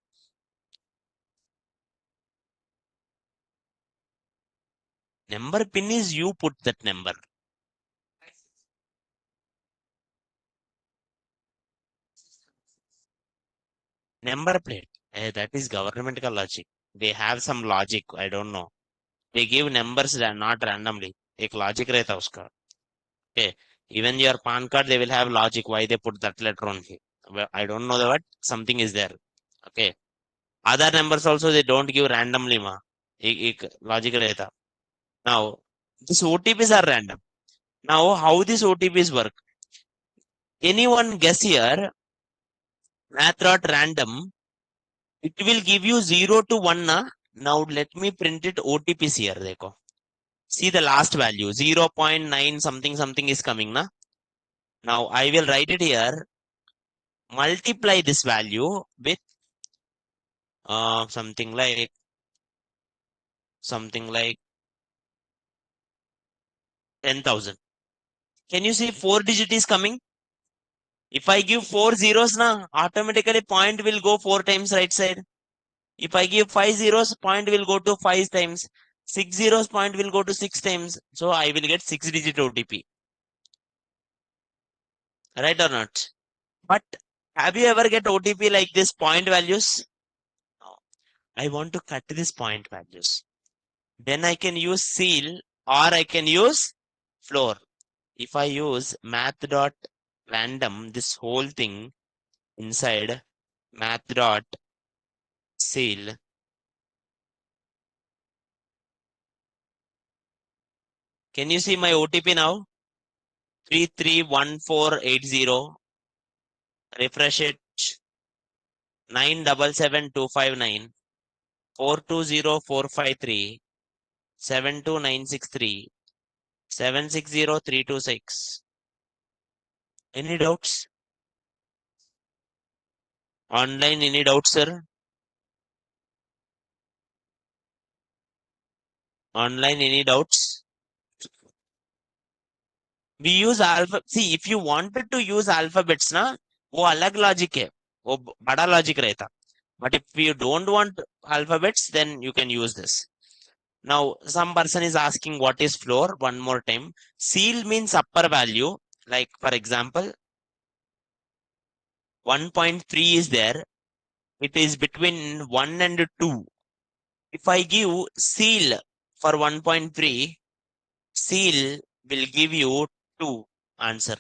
Speaker 1: Number pin is you put that number. Number plate. That is governmental logic. They have some logic. I don't know. They give numbers that not randomly. एक logic रहता है उसका. Okay. Even your PAN card, they will have logic why they put that letter on here. Well, I don't know the what. Something is there. Okay. Other numbers also they don't give randomly ma. एक logic रहता. Now, these OTPs are random. Now, how these OTPs work? Anyone guess here? Math.random. It will give you 0 to 1 na. Now, let me print it OTPs here. देखो. See the last value. 0.9 something something is coming na. Now, I will write it here. Multiply this value with something like 10,000. Can you see 4 digit is coming? If I give 4 zeros na, automatically point will go 4 times right side. If I give 5 zeros, point will go to 5 times. 6 zeros, point will go to 6 times. So I will get 6 digit OTP. Right or not? But have you ever get OTP like this point values? No. I want to cut this point values. Then I can use seal or I can use floor. If I use math.random, this whole thing inside math.seal, can you see my OTP now? 331480. Refresh it. 977259 420453 72963 760326. Any doubts? Online, any doubts, sir? Online, any doubts? We use alpha. See, if you wanted to use alphabets, na, वो अलग logic है. वो बड़ा logic रहता. But if you don't want alphabets, then you can use this. Now, some person is asking what is floor. One more time. Seal means upper value. Like, for example, 1.3 is there. It is between 1 and 2. If I give seal for 1.3, seal will give you 2 answer.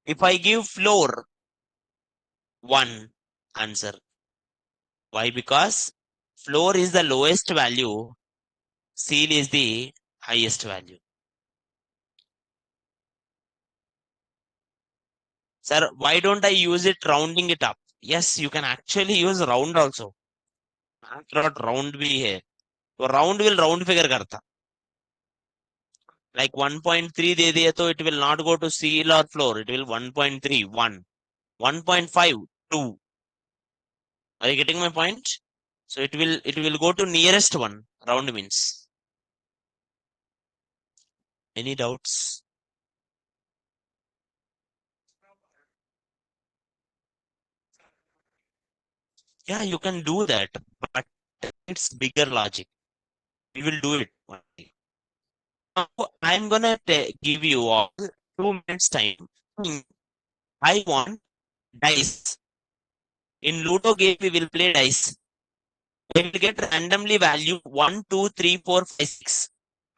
Speaker 1: If I give floor, 1 answer. Why? Because floor is the lowest value, seal is the highest value. Sir, why don't I use it rounding it up? Yes, you can actually use round also. Not round भी है. तो round will round figure करता. Like 1.3 दे दिए तो it will not go to seal or floor. It will 1.3, 1. 1.5, 2. Are you getting my point? So it will go to nearest one. Round means. Any doubts? Yeah, you can do that, but it's bigger logic. We will do it one day. Now, I'm gonna give you all 2 minutes time. I want dice. In Ludo game, we will play dice. I will get randomly value 1, 2, 3, 4, 5, 6.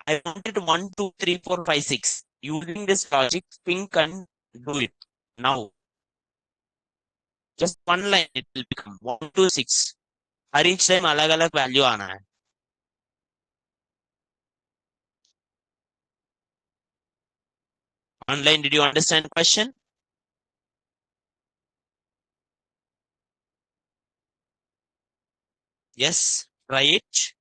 Speaker 1: I wanted 1, 2, 3, 4, 5, 6. Using this logic, think and do it now. Just one line it will become 1 to 6. Her each time अलग अलग value आना है. Online, did you understand question? Yes, try it.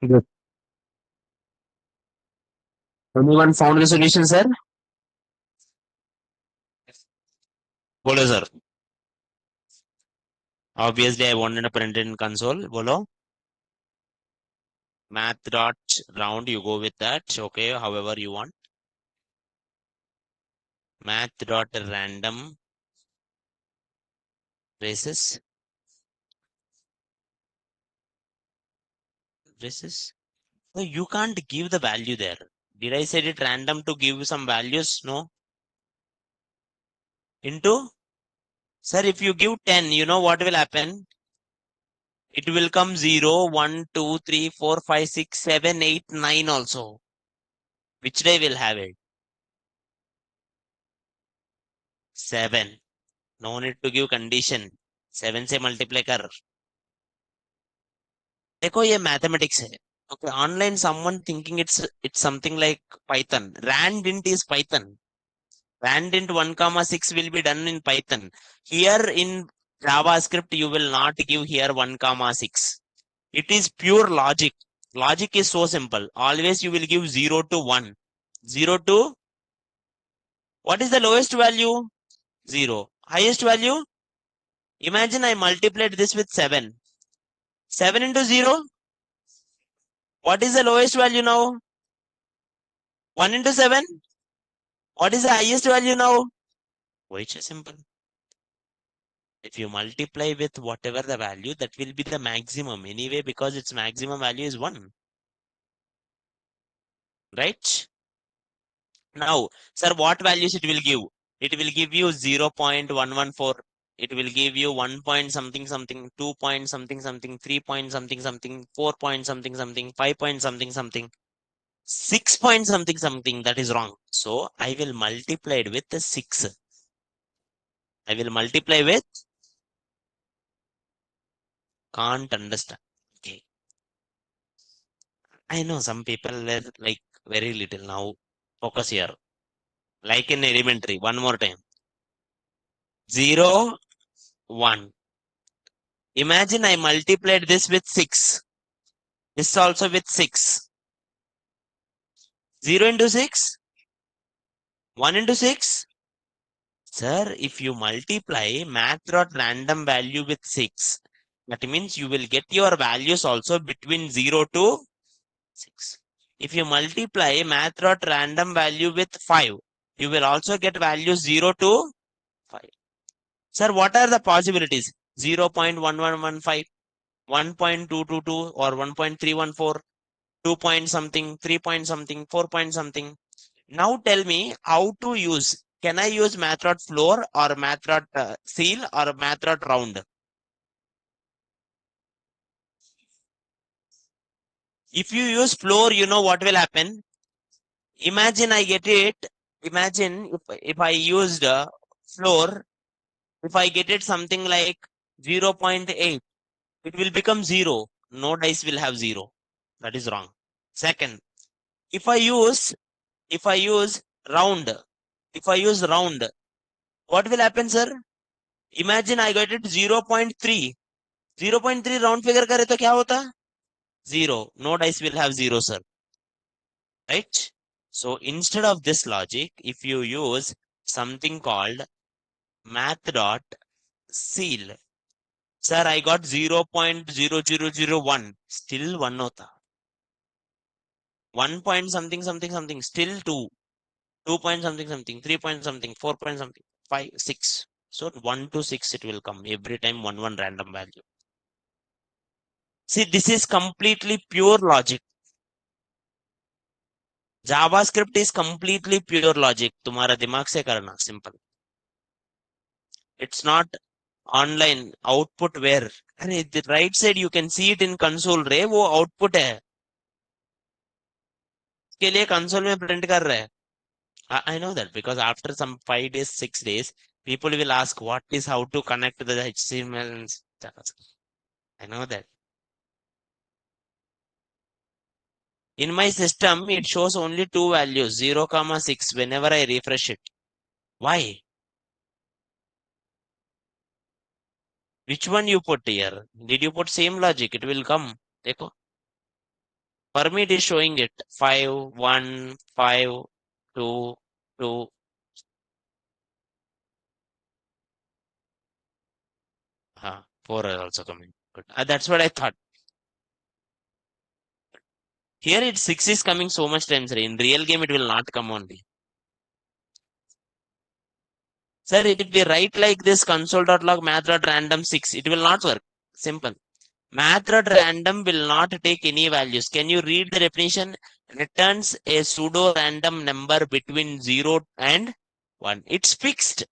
Speaker 1: Good. Anyone found the solution, sir? बोलो sir. Obviously, I wanted a printed in console. बोलो. Math dot round. You go with that. Okay, however you want. Math dot random braces. Braces. No, you can't give the value there. Did I say it random to give some values? No. Into? Sir, if you give 10, you know what will happen? It will come 0, 1, 2, 3, 4, 5, 6, 7, 8, 9 also. Which day will have it? 7. No need to give condition. 7 से multiply कर. देखो ये mathematics है. Okay, online someone thinking it's something like Python. Randint is Python. Randint 1 comma 6 will be done in Python. Here in JavaScript you will not give here 1 comma 6. It is pure logic. Logic is so simple. Always you will give 0 to 1. 0 to what is the lowest value? 0. Highest value? Imagine I multiplied this with 7. 7 into 0? What is the lowest value now? 1 into 7? What is the highest value now? Quite simple. If you multiply with whatever the value, that will be the maximum anyway because its maximum value is 1. Right? Now, sir, what values it will give? It will give you 0.114. It will give you 1 point something something, 2 point something something, 3 point something something, 4 point something something, 5 point something something, 6 point something something. That is wrong. So I will multiply it with the 6. I will multiply with can't understand. Okay. I know some people were like very little now. Focus here. Like in elementary. One more time. 0, 1. Imagine I multiplied this with 6. This also with 6. 0 into 6? 1 into 6? Sir, if you multiply math.random value with 6, that means you will get your values also between 0 to 6. If you multiply math.random value with 5, you will also get values 0 to 5. Sir, what are the possibilities? 0.1115, 1.222 or 1.314, 2 point something, 3 point something, 4 point something. Now tell me how to use. Can I use math floor or math seal or math round? If you use floor, you know what will happen. Imagine I get it. Imagine if I used floor, if I get it something like 0.8, it will become 0. No dice will have 0. That is wrong. Second, if I use round, if I use round, what will happen, sir? Imagine I got it 0.3. 0.3 round figure करे तो क्या होता? 0. No dice will have 0, sir. Right? So instead of this logic, if you use something called math dot seal, sir, I got 0.0001. Still 1 hota. 1 point something something something. Still 2. 2 point something something. 3 point something. 4 point something. 5, 6. So 1 to 6 it will come every time 1 random value. See, this is completely pure logic. JavaScript is completely pure logic. तुम्हारा दिमाग से करना simple. It's not online output where अरे the right side you can see it in console रे वो output है. इसके लिए console में print कर रहा है. I know that because after some 5 days, 6 days, people will ask what is how to connect the HTML and JavaScript. I know that. In my system, it shows only 2 values, 0, 6 whenever I refresh it. Why? Which one you put here? Did you put same logic? It will come. देखो. For me, it is showing it 5, 1, 5, 2, 2. Ah, 4 are also coming. Good. That's what I thought. Here, 6 is coming so much times. In real game, it will not come only. Sir, if we write like this console.log math.random 6, it will not work. Simple. Math.random will not take any values. Can you read the definition? Returns a pseudo random number between 0 and 1. It's fixed.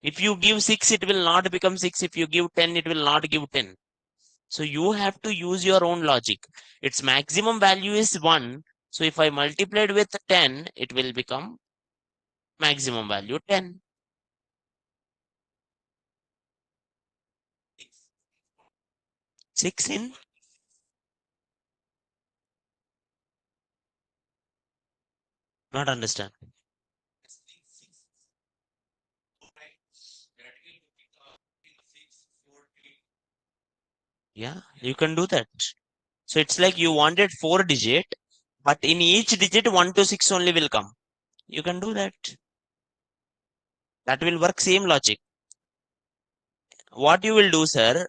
Speaker 1: If you give 6, it will not become 6. If you give 10, it will not give 10. So you have to use your own logic. Its maximum value is 1. So if I multiply it with 10, it will become maximum value 10. Six in? Not understand. Yeah, you can do that. So it's like you wanted 4 digit, but in each digit 1 to 6 only will come. You can do that. That will work same logic. What you will do, sir,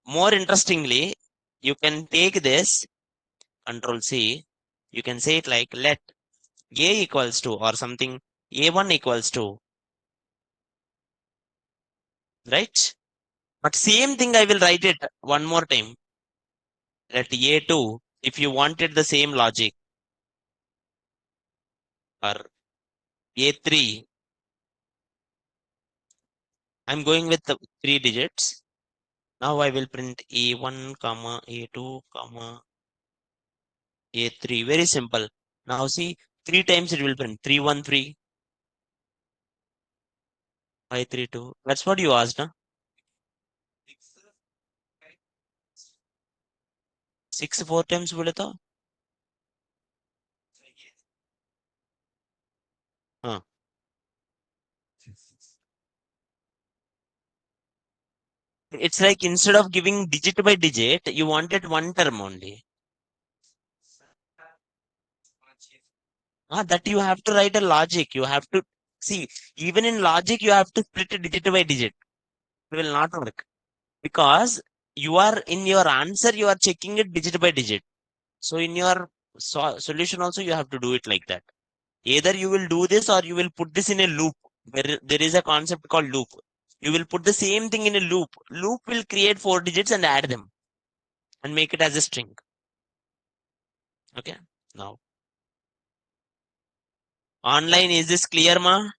Speaker 1: more interestingly, you can take this Control C. You can say it like let A equals to or something A1 equals to, right? But same thing I will write it one more time. Let A2, if you wanted the same logic, or A3, I'm going with the 3 digits. Now I will print A1, comma, A2, comma, A3. Very simple. Now see, 3 times it will print 313, 532. That's what you asked, huh? 6 4 times बोले तो हाँ. It's like instead of giving digit by digit, you wanted one term only. That you have to write a logic. You have to see, even in logic, you have to split it digit by digit. It will not work because you are in your answer, you are checking it digit by digit. So in your solution also, you have to do it like that. Either you will do this or you will put this in a loop. There is a concept called loop. You will put the same thing in a loop. Loop will create 4 digits and add them and make it as a string. Okay. Now, online, is this clear, ma?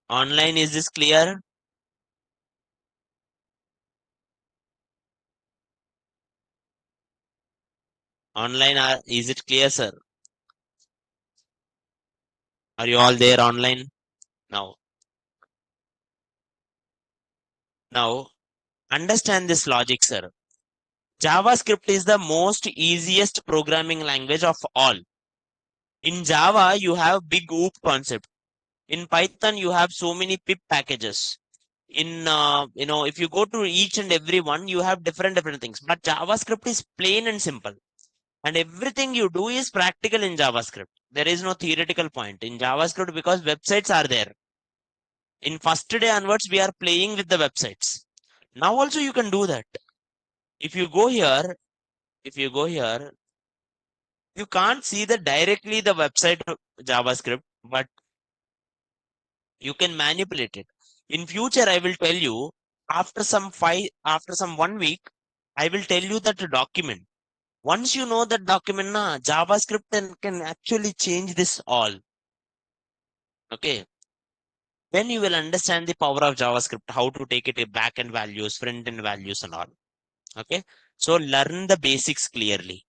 Speaker 1: Online, is this clear? Online, is it clear, sir? Are you all there online? Now, now, understand this logic, sir. JavaScript is the most easiest programming language of all. In Java, you have big OOP concept. In Python, you have so many pip packages. In if you go to each and every one, you have different things. But JavaScript is plain and simple, and everything you do is practical in JavaScript. There is no theoretical point in JavaScript because websites are there. In first day onwards, we are playing with the websites. Now also you can do that. If you go here, you can't see the directly the website of JavaScript, but you can manipulate it. In future, I will tell you after some 1 week, I will tell you that document. Once you know that document, JavaScript can actually change this all. Okay. Then you will understand the power of JavaScript, how to take it back end values, front end values, and all. Okay. So learn the basics clearly.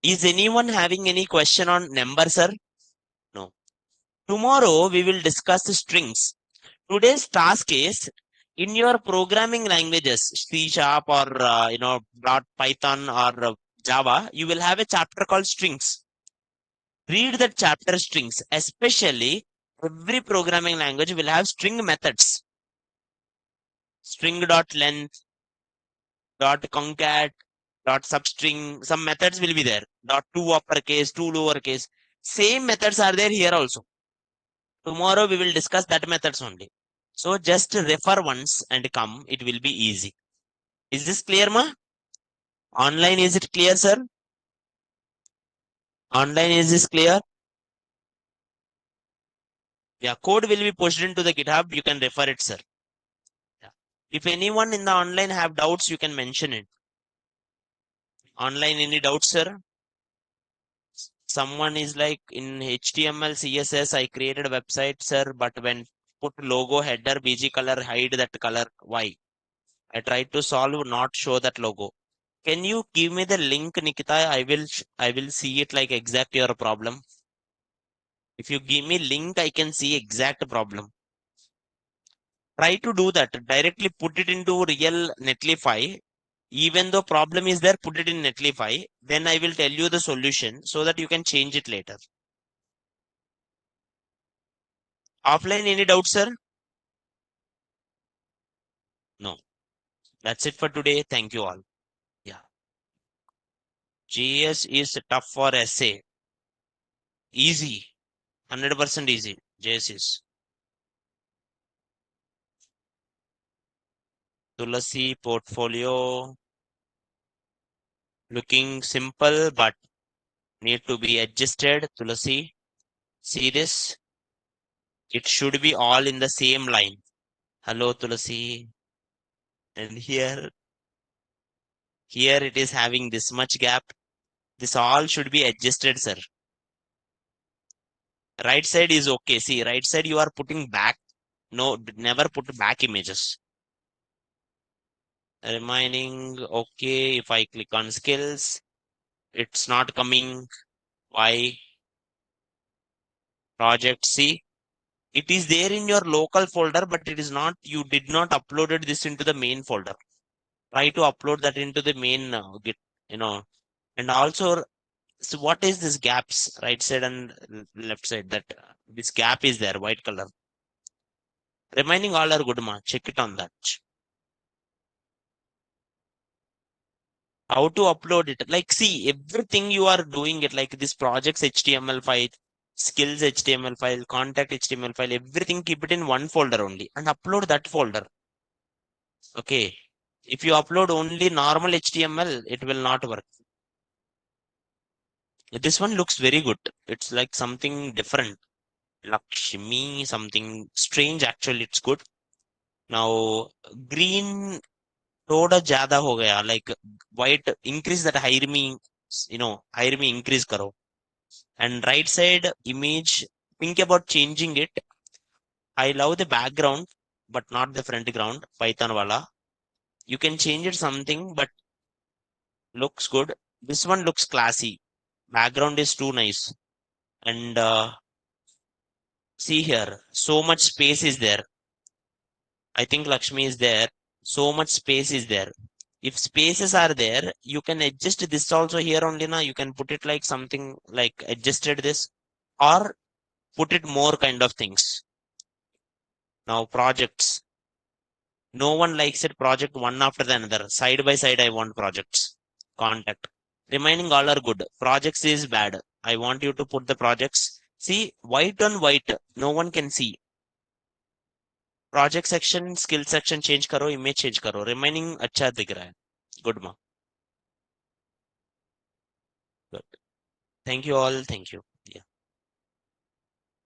Speaker 1: Is anyone having any question on number, sir? No. Tomorrow we will discuss the strings. Today's task is in your programming languages, C Sharp or Python or Java, you will have a chapter called strings. Read that chapter strings, especially every programming language will have string methods. String.length, .concat, dot substring, some methods will be there. Dot two uppercase, two lowercase. Same methods are there here also. Tomorrow we will discuss that methods only. So just refer once and come. It will be easy. Is this clear, ma? Online, is it clear, sir? Online, is this clear? Yeah, code will be pushed into the GitHub. You can refer it, sir. Yeah. If anyone in the online have doubts, you can mention it. Online, any doubts, sir? Someone is like, in HTML, CSS, I created a website, sir, but when put logo, header, BG color, hide that color. Why? I tried to solve, not show that logo. Can you give me the link, Nikita? I will see it like exact your problem. If you give me link, I can see exact problem. Try to do that. Directly put it into real Netlify. Even though problem is there, put it in Netlify. Then I will tell you the solution so that you can change it later. Offline, any doubts, sir? No. That's it for today. Thank you all. Yeah. JS is tough for essay. Easy. 100% easy. JS is. Tulasi portfolio. Looking simple, but need to be adjusted. Tulasi. See this? It should be all in the same line. Hello, Tulasi. And here it is having this much gap. This all should be adjusted, sir. Right side is okay. See, right side you are putting back. No, never put back images. Remaining okay. If I click on skills, it's not coming. Why? Project C. It is there in your local folder, but it is not. You did not uploaded this into the main folder. Try to upload that into the main Git. And also, so what is this gaps? Right side and left side. That this gap is there, white color. Remaining all are good, ma. Check it on that. How to upload it? Like, see, everything you are doing it like this project's HTML file, skills HTML file, contact HTML file, everything keep it in one folder only and upload that folder. Okay. If you upload only normal HTML, it will not work. This one looks very good. It's like something different. Lakshmi, something strange. Actually, it's good. Now, green थोड़ा ज्यादा हो गया. Like white, increase that hire me, hire me increase karo. And right side image, think about changing it. I love the background, but not the front ground. Python wala. You can change it something, but looks good. This one looks classy. Background is too nice. And see here, so much space is there. I think Lakshmi is there. So much space is there. If spaces are there, you can adjust this also here only now. You can put it like something like adjusted this or put it more kind of things. Now projects. No one likes it project one after the another. Side by side, I want projects. Contact. Remaining all are good. Projects is bad. I want you to put the projects. See, white on white. No one can see. Project section, skill section change karo, image change karo. Remaining अच्छा दिख रहा है. Good ma. Good. Thank you all. Thank you.